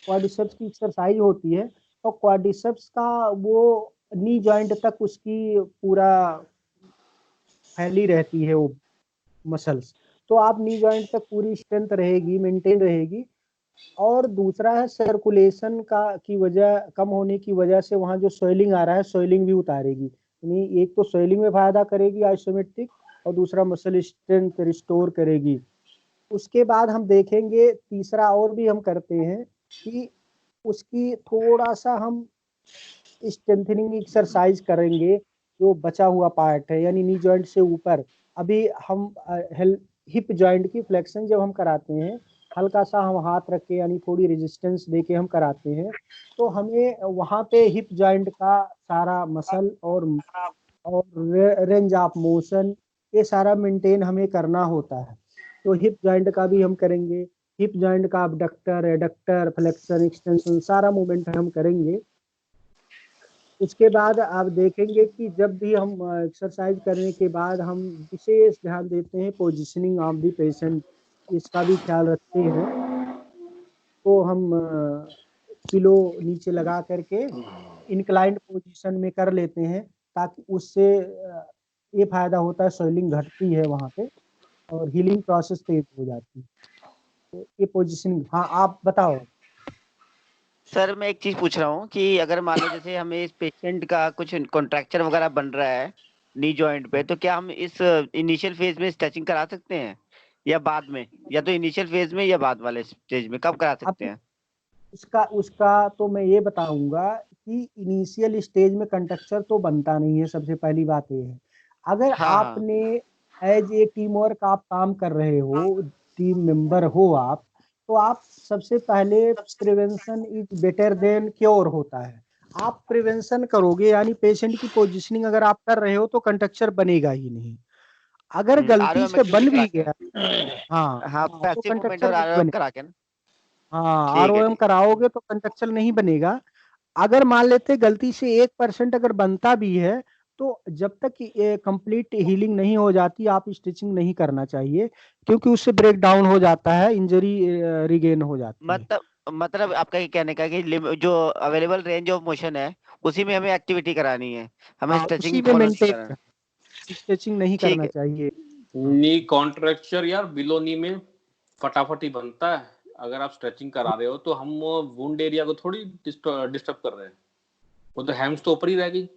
क्वाड्रिसेप्स की एक्सरसाइज होती है तो क्वाड्रिसेप्स का वो नी जॉइंट तक उसकी पूरा फैली रहती है वो मसल्स, तो आप नी जॉइंट तक पूरी स्ट्रेंथ रहेगी, मेंटेन रहेगी। और दूसरा है सर्कुलेशन का की वजह कम होने की वजह से वहाँ जो सोइलिंग आ रहा है, सोइलिंग भी उतारेगी। यानी एक तो सोइलिंग में फायदा करेगी आइसोमेट्रिक, और दूसरा मसल स्ट्रेंथ रिस्टोर करेगी। उसके बाद हम देखेंगे तीसरा और भी हम करते हैं कि उसकी थोड़ा सा हम स्ट्रेंथनिंग एक्सरसाइज करेंगे जो बचा हुआ पार्ट है, यानी नी जॉइंट से ऊपर। अभी हम हिप जॉइंट की फ्लेक्शन जब हम कराते हैं, हल्का सा हम हाथ रख के यानी थोड़ी रेजिस्टेंस दे के हम कराते हैं, तो हमें वहाँ पे हिप जॉइंट का सारा मसल और रेंज ऑफ मोशन ये सारा मेंटेन हमें करना होता है। तो हिप जॉइंट का भी हम करेंगे। हिप जॉइंट का abductor एडक्टर फ्लेक्शन एक्सटेंशन सारा मूवमेंट हम करेंगे। उसके बाद आप देखेंगे कि जब भी हम एक्सरसाइज करने के बाद हम विशेष ध्यान देते हैं पोजीशनिंग ऑफ द पेशेंट, इसका भी ख्याल रखते हैं। तो हम पिलो नीचे लगा करके इंक्लाइंड पोजीशन में कर लेते हैं, ताकि उससे ये फायदा होता है, स्वेलिंग घटती है वहाँ पे और हीलिंग प्रोसेस तेज हो जाती है। तो ये पोजीशनिंग। हाँ आप बताओ। सर मैं एक चीज पूछ रहा हूँ कि अगर मान लो जैसे हमें इस पेशेंट का कुछ कॉन्ट्रैक्चर वगैरह बन रहा है नी जॉइंट पे, तो क्या हम इस इनिशियल फेज में स्ट्रेचिंग करा सकते हैं या बाद में, या तो इनिशियल फेज में या बाद वाले स्टेज में, कब करा सकते अब हैं? उसका उसका तो मैं ये बताऊंगा कि इनिशियल स्टेज में कंडक्टर तो बनता नहीं है। सबसे पहली बात ये है, अगर हाँ हाँ आपने एज ए टीम वर्क आप काम कर रहे हो, टीम मेंबर हो आप, तो आप सबसे पहले prevention is better than cure होता है। आप प्रिवेंशन करोगे यानी पेशेंट की पोजीशनिंग अगर आप कर रहे हो तो कंडक्टर बनेगा ही नहीं। अगर गलती आरओएम से एक्टिविटी बन करा भी के, गया, हाँ हाँ हाँ, तो पैसिव मूवमेंट कंडक्टर और नहीं आरओएम बनेगा। करा के ना। हाँ ठीक है आरओएम ठीक। कराओगे तो कंडक्शन नहीं बनेगा। अगर मान लेते गलती से 1% अगर बनता भी है, तो जब तक कंप्लीट हीलिंग नहीं हो जाती आप स्टिचिंग नहीं करना चाहिए, क्योंकि उससे ब्रेक डाउन हो जाता है, इंजरी रिगेन हो जाती है। मतलब आपका ये कहने का कि जो अवेलेबल रेंज ऑफ मोशन है उसी में हमें एक्टिविटी करानी है, हमें हाँ उसी स्ट्रेचिंग में फॉलो नहीं मेंटेन करना। स्टिचिंग नहीं ठीक करना है। चाहिए। हाँ नी कॉन्ट्रैक्चर यार बिलो नी में फटाफट ही बनता है। अगर आप स्ट्रेचिंग करा रहे हो तो हम वुंड एरिया को थोड़ी डिस्टर्ब कर रहे हैं, वो तो हैम्स तो ऊपर ही रहेगी।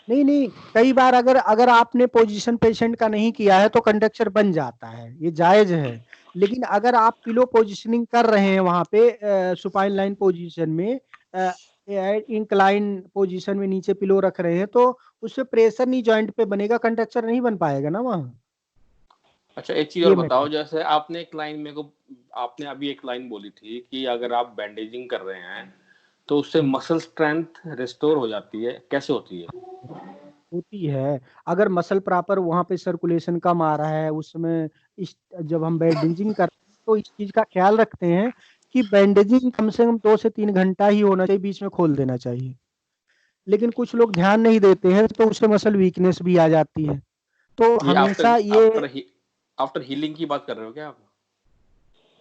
नहीं नहीं, कई बार अगर अगर आपने पोजीशन पेशेंट का नहीं किया है तो कंडक्चर बन जाता है, ये जायज है। लेकिन अगर आप पिलो पोजीशनिंग कर रहे हैं वहां पे सुपाइन लाइन पोजीशन में, इंक्लाइन पोजीशन में नीचे पिलो रख रहे हैं, तो उससे प्रेशर नहीं जॉइंट पे बनेगा, कंडक्चर नहीं बन पाएगा ना वहाँ। अच्छा एक चीज और बताओ, जैसे आपने एक लाइन मेरे को, आपने अभी एक लाइन बोली थी कि अगर आप बैंडेजिंग कर रहे हैं तो उससे मसल स्ट्रेंथ रिस्टोर हो जाती है, कैसे होती है? होती है, अगर मसल प्रॉपर वहां पे सर्कुलेशन कम आ रहा है उसमें, जब हम बैंडेजिंग करते हैं तो इस चीज का ख्याल रखते हैं कि बैंडेजिंग कम से कम 2 से 3 घंटा ही होना चाहिए, बीच में खोल देना चाहिए। लेकिन कुछ लोग ध्यान नहीं देते हैं तो उससे मसल वीकनेस भी आ जाती है। तो ये हमेशा आफ्टर हीलिंग की बात कर रहे हो क्या आप?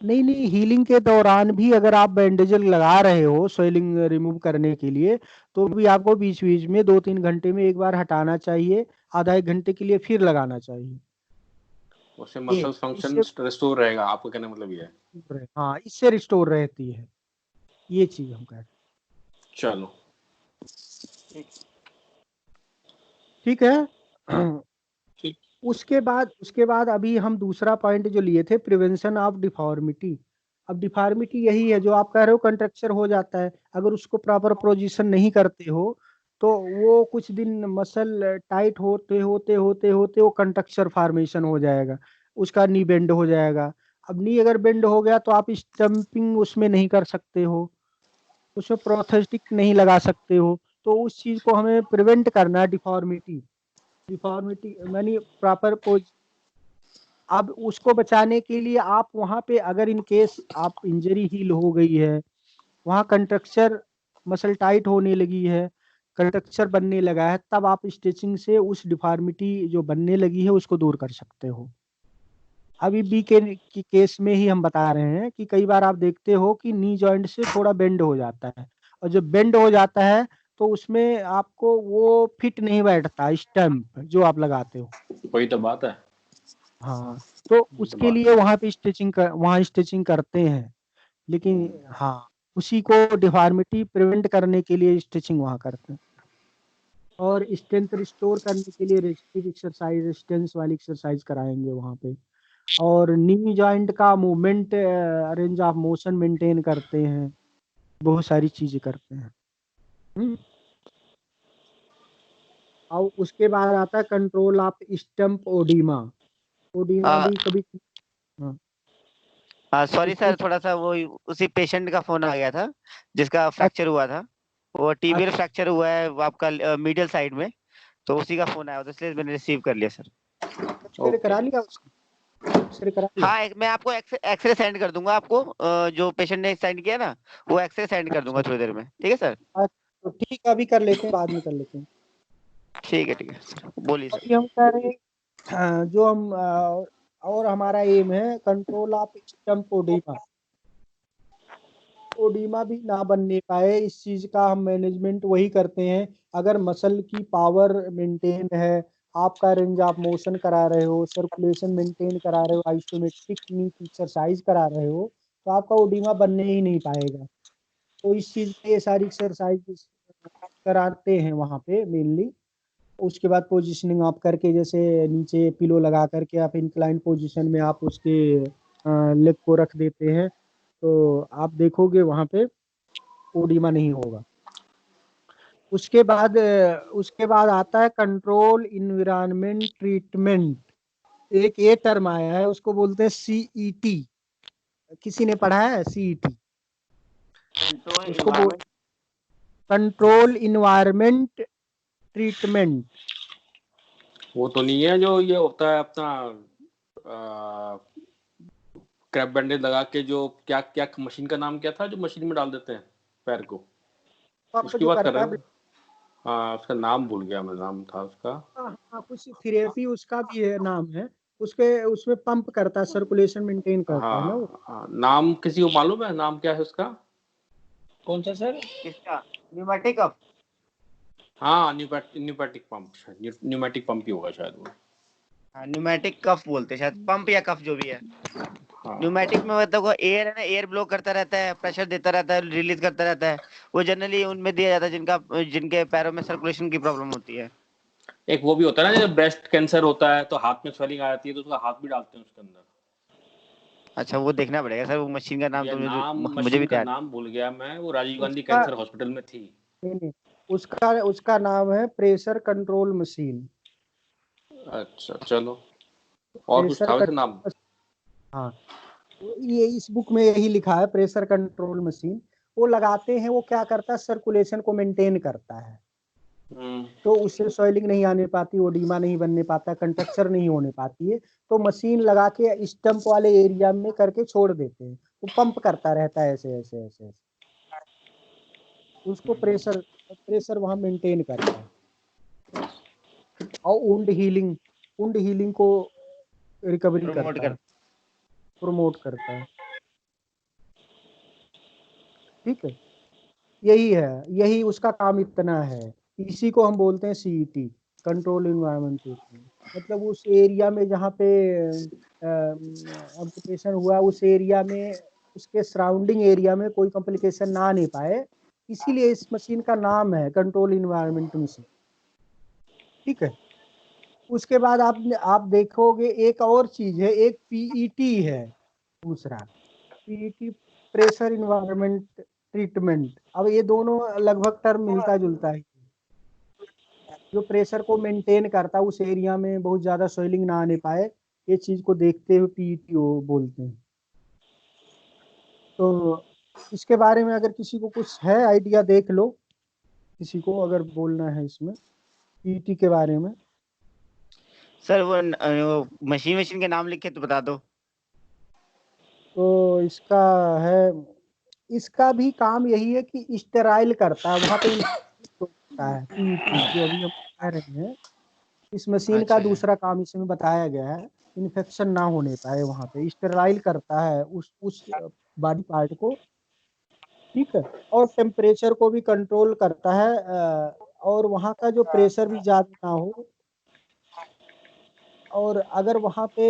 नहीं नहीं, हीलिंग के दौरान भी अगर आप बैंडेज लगा रहे हो स्वेलिंग रिमूव करने के लिए, तो भी आपको बीच बीच में 2-3 घंटे में एक बार हटाना चाहिए, आधा 1 घंटे के लिए फिर लगाना चाहिए। उससे मसल फंक्शन रिस्टोर रहेगा, आपका कहने का मतलब ये है? हाँ, इससे रिस्टोर रहती है, ये चीज हम कह रहे हैं। चलो ठीक है। ठीक। उसके बाद अभी हम दूसरा पॉइंट जो लिए थे, प्रिवेंशन ऑफ डिफॉर्मिटी। अब डिफॉर्मिटी यही है जो आप कह रहे हो, कंट्रक्चर हो जाता है, अगर उसको प्रॉपर पोजीशन नहीं करते हो तो वो कुछ दिन मसल टाइट होते होते होते होते वो कंट्रक्चर फॉर्मेशन हो जाएगा, उसका नी बेंड हो जाएगा। अब नी अगर बेंड हो गया तो आप स्टम्पिंग उसमें नहीं कर सकते हो, उसमें प्रोस्थेटिक नहीं लगा सकते हो। तो उस चीज को हमें प्रिवेंट करना है, डिफॉर्मिटी यानी प्रॉपर पोज। अब उसको बचाने के लिए आप वहां पे अगर इन केस आप इंजरी हील हो गई है, वहां कंट्रक्चर मसल टाइट होने लगी है, कंट्रक्चर बनने लगा है, तब आप स्टिचिंग से उस डिफॉर्मिटी जो बनने लगी है उसको दूर कर सकते हो। अभी बी के केस में ही हम बता रहे हैं कि कई बार आप देखते हो कि नी जॉइंट से थोड़ा बेंड हो जाता है, और जब बेंड हो जाता है तो उसमें आपको वो फिट नहीं बैठता स्टैम्प जो आप लगाते हो। वही तो बात है। हाँ, तो उसके लिए वहां पे वहां स्टिचिंग करते हैं। लेकिन हाँ, उसी को डिफॉर्मिटी प्रिवेंट करने के लिए स्टिचिंग वहां करते हैं। और स्ट्रेंथ रिस्टोर करने के लिए रेस्टिव एक्सरसाइज, रेजिस्टेंस वाली एक्सरसाइज कराएंगे वहां पे। और नी जॉइंट का movement, range of motion maintain करते हैं, बहुत सारी चीजें करते हैं। और उसके बाद आता है कंट्रोल ऑफ स्टम्प ओडीमा। ओडीमा भी कभी, हाँ, सॉरी सर, थोड़ा सा वो उसी पेशेंट का फोन आ गया था जिसका फ्रैक्चर हुआ था, वो टीबियल अच्छा, फ्रैक्चर हुआ है वो आपका मीडियल साइड में, तो उसी का फोन आया था, इसलिए मैंने रिसीव कर लिया सर। एक्सरे करा लिया उसका, एक्सरे करा लिया। हाँ, मैं आपको एक्सरे सेंड कर दूंगा आपको, जो पेशेंट ने सेंड किया ना, वो एक्सरे सेंड कर दूंगा थोड़ी देर में, ठीक है सर? अच्छा, तो ठीक है, अभी कर लेते हैं, बाद में कर लेते हैं। ठीक है सर, बोलिए सर। अभी हम कह रहे हैं, जो हम और हमारा एम है कंट्रोल ऑफ स्टम्प ओडीमा। ओडीमा भी ना बनने पाए, इस चीज का हम मैनेजमेंट वही करते हैं। अगर मसल की पावर मेंटेन है, आपका रेंज ऑफ मोशन करा रहे हो, सर्कुलेशन मेंटेन करा रहे हो, आइसोमेट्रिक एक्सरसाइज करा रहे हो, तो आपका ओडीमा बनने ही नहीं पाएगा। तो इस चीज पे ये सारी एक्सरसाइज कराते हैं वहां पे मेनली। उसके बाद पोजीशनिंग आप करके, जैसे नीचे पिलो लगा करके आप इंक्लाइन पोजीशन में आप उसके लेग को रख देते हैं, तो आप देखोगे वहां पे ओडीमा नहीं होगा। उसके बाद आता है कंट्रोल इन्वायरमेंट ट्रीटमेंट। एक ये टर्म आया है, उसको बोलते हैं सीईटी। किसी ने पढ़ा है सीईटी? उसको कंट्रोल इन्वायरमेंट ट्रीटमेंट। वो तो नहीं है जो ये होता है अपना क्रैप बैंडेज लगा के, जो क्या क्या मशीन का नाम क्या था जो मशीन में डाल देते हैं पैर को, उसकी बात कर रहे हो? हाँ, उसका नाम भूल गया मैं, नाम था उसका। हाँ, कुछ थेरेपी उसका भी है, नाम है उसके, उसमें पंप करता है, सर्कुलेशन मेंटेन करता है ना वो। हाँ, नाम किसी को मालूम है, नाम क्या है उसका? कौन सा सर? किसका? Pneumatic up? हाँ, न्यूमेटिक पंप, न्यूमेटिक पंप ही होगा शायद वो। हाँ, न्यूमेटिक कफ बोलते हैं शायद, पंप या कफ जो भी है। हाँ, न्यूमेटिक में मतलब वो एयर है ना, एयर ब्लो करता रहता है, प्रेशर देता रहता है, रिलीज करता रहता है। वो जनरली उनमें दिया जाता है जिनके पैरों में सर्कुलेशन की प्रॉब्लम होती है। एक वो भी होता है ना, जब ब्रेस्ट कैंसर होता है तो हाथ में स्वेलिंग आ जाती है तो उसका हाथ भी डालते हैं उसके अंदर। अच्छा वो देखना पड़ेगा सर, वो मशीन का नाम ये तो नाम मुझे भी मशीन का याद। नाम भूल गया मैं, वो राजीव गांधी उसका कैंसर हॉस्पिटल में थी। नहीं, उसका उसका नाम है प्रेशर कंट्रोल मशीन। अच्छा चलो, और कुछ प्रेशर था वैसे नाम? कंट्रोल, हाँ, ये इस बुक में यही लिखा है, प्रेशर कंट्रोल मशीन। वो लगाते हैं, वो क्या करता है, सर्कुलेशन को मेंटेन करता है, तो उससे सॉइलिंग नहीं आने पाती, ओडीमा नहीं बनने पाता, कंट्रक्चर नहीं होने पाती है। तो मशीन लगा के स्टंप वाले एरिया में करके छोड़ देते हैं, वो पंप करता रहता है ऐसे ऐसे ऐसे ऐसे, उसको प्रेशर प्रेशर वहां मेंटेन करता है। और वुंड हीलिंग को रिकवरी प्रमोट करता है, कर। प्रमोट करता है। ठीक है, यही है, यही उसका काम इतना है। इसी को हम बोलते हैं सीईटी, कंट्रोल इन्वायरमेंट टेक्निक। मतलब उस एरिया में जहाँ पे एम्पुटेशन हुआ, उस एरिया में, उसके सराउंडिंग एरिया में कोई कॉम्प्लिकेशन ना आने पाए, इसीलिए इस मशीन का नाम है कंट्रोल इन्वायरमेंट मशीन। ठीक है, उसके बाद आप देखोगे एक और चीज है, एक पीईटी है दूसरा, पीईटी, प्रेशर इन्वायरमेंट ट्रीटमेंट। अब ये दोनों लगभग टर्म मिलता जुलता है। जो प्रेशर को मेंटेन करता है उस एरिया में, बहुत ज्यादा सोइलिंग ना आने पाए, ये चीज को देखते हुए पीईटी बोलते हैं। तो इसके बारे में अगर किसी को कुछ है आइडिया, देख लो, किसी को अगर बोलना है इसमें पीईटी के बारे में। सर वो मशीन मशीन के नाम लिखे तो बता दो। तो इसका है, इसका भी काम यही है कि स्टेराइल करता है, वहां पे होता है पीईटी जो अभी हम कह रहे हैं। इस मशीन का अच्छा अच्छा। दूसरा काम इसमें बताया गया है, इन्फेक्शन ना होने पाए, वहां पे स्टेराइल करता है उस बॉडी पार्ट को। ठीक है, और टेम्परेचर को भी कंट्रोल करता है, और वहां का जो प्रेशर भी ज्यादा ना हो, और अगर वहां पे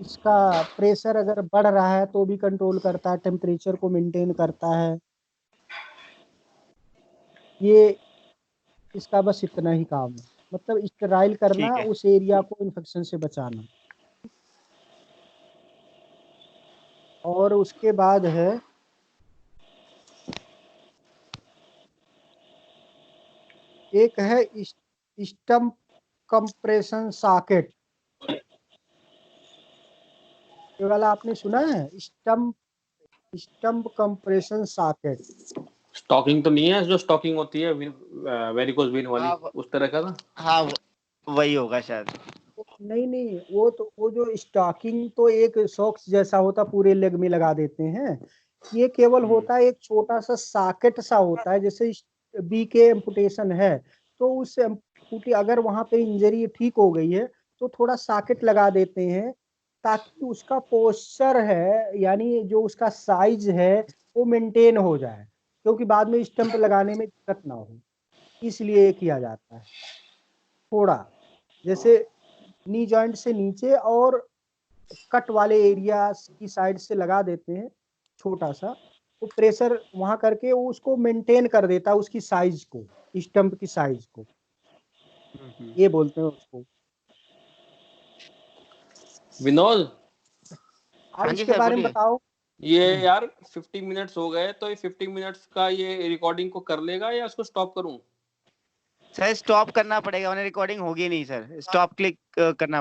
इसका प्रेशर अगर बढ़ रहा है तो भी कंट्रोल करता है, टेम्परेचर को मेंटेन करता है। ये इसका बस इतना ही काम है, मतलब स्टेराइल करना, ठीक है। उस एरिया को इन्फेक्शन से बचाना। और उसके बाद है एक है स्टम्प कंप्रेशन सॉकेट। ये वाला आपने सुना है, stump stump compression socket? Stocking तो नहीं है, जो स्टॉकिंग होती है वेरिकोज वेन वाली, हाँ उस तरह का ना? हाँ वही होगा शायद। नहीं नहीं, वो जो स्टॉकिंग तो एक सॉक्स जैसा होता, पूरे लेग में लगा देते हैं। ये केवल होता है एक छोटा सा सॉकेट सा होता है, जैसे बी के एम्पुटेशन है, तो उस अगर वहां पे इंजरी ठीक हो गई है तो थोड़ा सॉकेट लगा देते हैं, ताकि उसका पोस्चर है, यानी जो उसका साइज है वो मेंटेन हो जाए, क्योंकि बाद में स्टंप लगाने में दिक्कत ना हो, इसलिए ये किया जाता है। थोड़ा जैसे नी जॉइंट से नीचे और कट वाले एरिया की साइड से लगा देते हैं छोटा सा, वो प्रेशर वहां करके वो उसको मेंटेन कर देता है, उसकी साइज को, स्टंप की साइज को, ये बोलते हैं उसको। विनोद, आप हाँ जी इसके सर बारे में बोलिए। बताओ। ये यार 50 मिनट्स हो गए, तो ये 50 मिनट्स का ये रिकॉर्डिंग को कर लेगा या इसको स्टॉप करूं? सर स्टॉप करना पड़ेगा, वरना रिकॉर्डिंग होगी नहीं सर, स्टॉप क्लिक करना पड़ेगा।